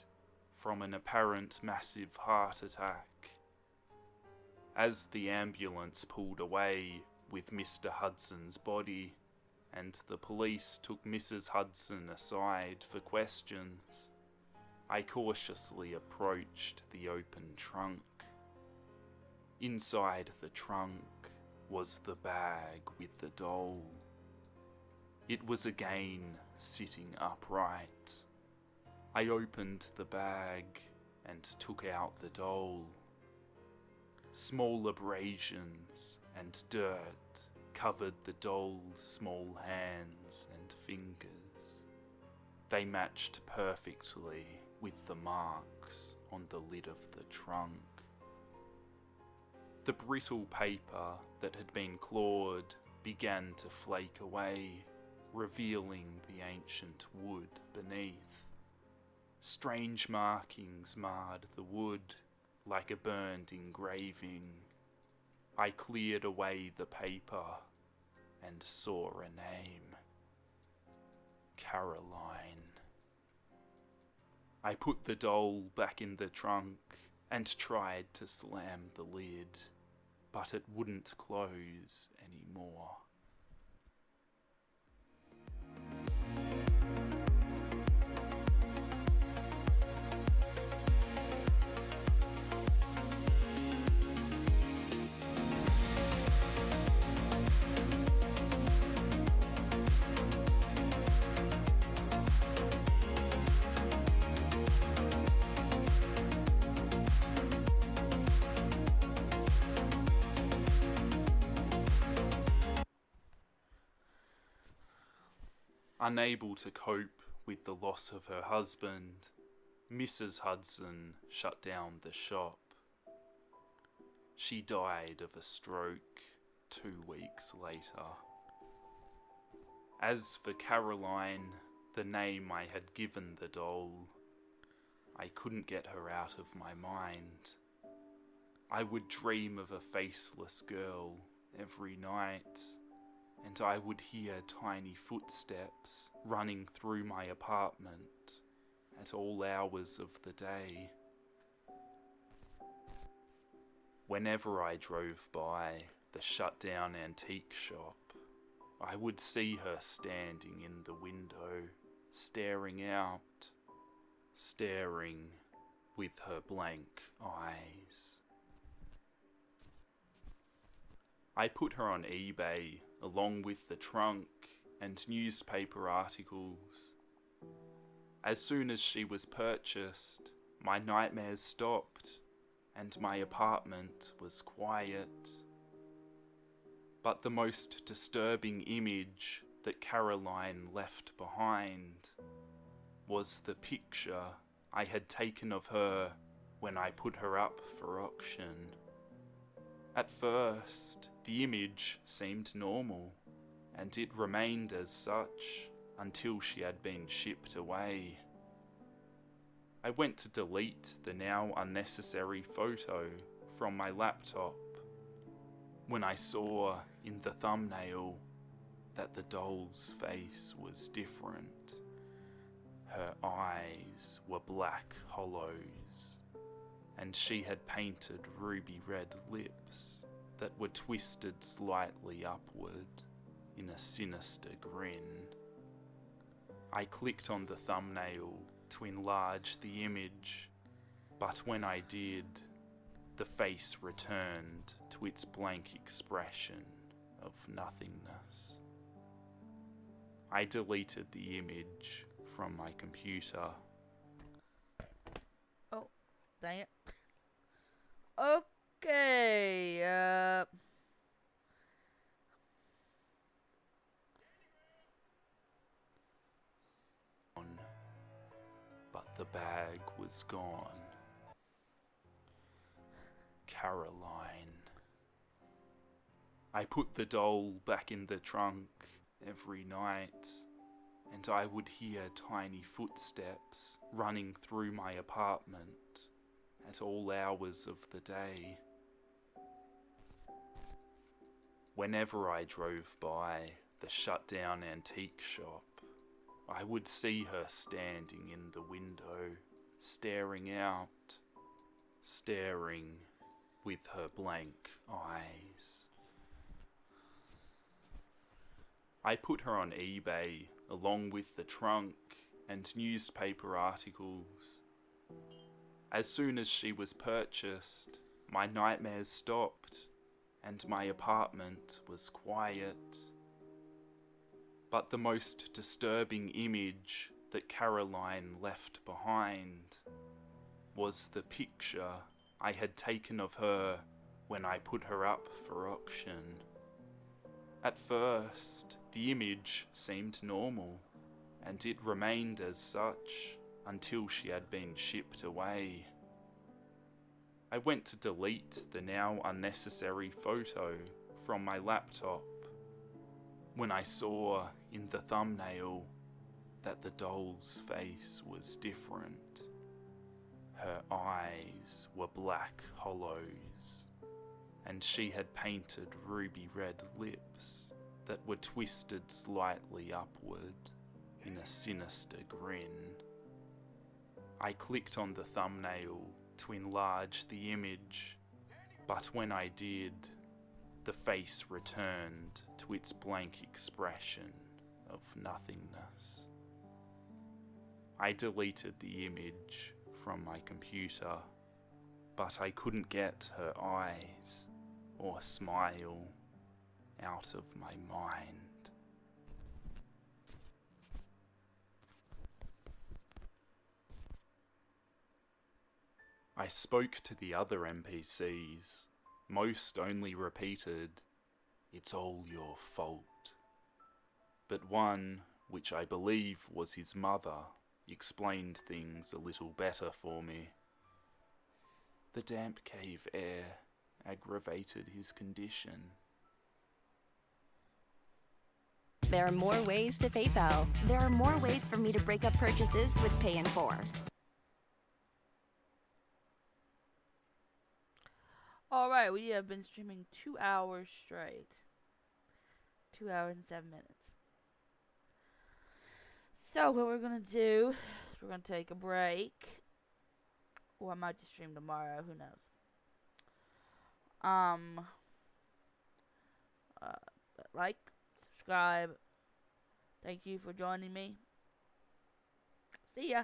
from an apparent massive heart attack. As the ambulance pulled away with Mr. Hudson's body, and the police took Mrs. Hudson aside for questions, I cautiously approached the open trunk. Inside the trunk was the bag with the doll. It was again sitting upright. I opened the bag and took out the doll, Small abrasions and dirt covered the doll's small hands and fingers. They matched perfectly with the marks on the lid of the trunk. The brittle paper that had been clawed began to flake away, revealing the ancient wood beneath. Strange markings marred the wood like a burned engraving. I cleared away the paper and saw a name. Caroline. I put the doll back in the trunk and tried to slam the lid, but it wouldn't close anymore. Unable to cope with the loss of her husband, Mrs. Hudson shut down the shop. She died of a stroke 2 weeks later. As for Caroline, the name I had given the doll, I couldn't get her out of my mind. I would dream of a faceless girl every night, and I would hear tiny footsteps running through my apartment at all hours of the day. Whenever I drove by the shut-down antique shop, I would see her standing in the window, staring out, staring with her blank eyes. I put her on eBay along with the trunk and newspaper articles. As soon as she was purchased, my nightmares stopped and my apartment was quiet. But the most disturbing image that Caroline left behind was the picture I had taken of her when I put her up for auction. At first, the image seemed normal, and it remained as such until she had been shipped away. I went to delete the now unnecessary photo from my laptop when I saw in the thumbnail that the doll's face was different. Her eyes were black hollows, and she had painted ruby red lips that were twisted slightly upward in a sinister grin. I clicked on the thumbnail to enlarge the image, but when I did, the face returned to its blank expression of nothingness. I deleted the image from my computer. Oh, dang it. Okay, But the bag was gone. Caroline. I put the doll back in the trunk every night, and I would hear tiny footsteps running through my apartment at all hours of the day. Whenever I drove by the shut-down antique shop, I would see her standing in the window, staring out, staring with her blank eyes. I put her on eBay along with the trunk and newspaper articles. As soon as she was purchased, my nightmares stopped and my apartment was quiet. But the most disturbing image that Caroline left behind was the picture I had taken of her when I put her up for auction. At first, the image seemed normal, and it remained as such until she had been shipped away. I went to delete the now unnecessary photo from my laptop when I saw in the thumbnail that the doll's face was different. Her eyes were black hollows, and she had painted ruby red lips that were twisted slightly upward in a sinister grin. I clicked on the thumbnail to enlarge the image, but when I did, the face returned to its blank expression of nothingness. I deleted the image from my computer, but I couldn't get her eyes or smile out of my mind. I spoke to the other NPCs. Most only repeated, "It's all your fault." But one, which I believe was his mother, explained things a little better for me. The damp cave air aggravated his condition. There are more ways to PayPal. There are more ways for me to break up purchases with Pay in 4. Alright, we have been streaming 2 hours straight. 2 hours and 7 minutes. So what we're gonna do is we're gonna take a break. Or I might just stream tomorrow, who knows. Like, subscribe. Thank you for joining me. See ya.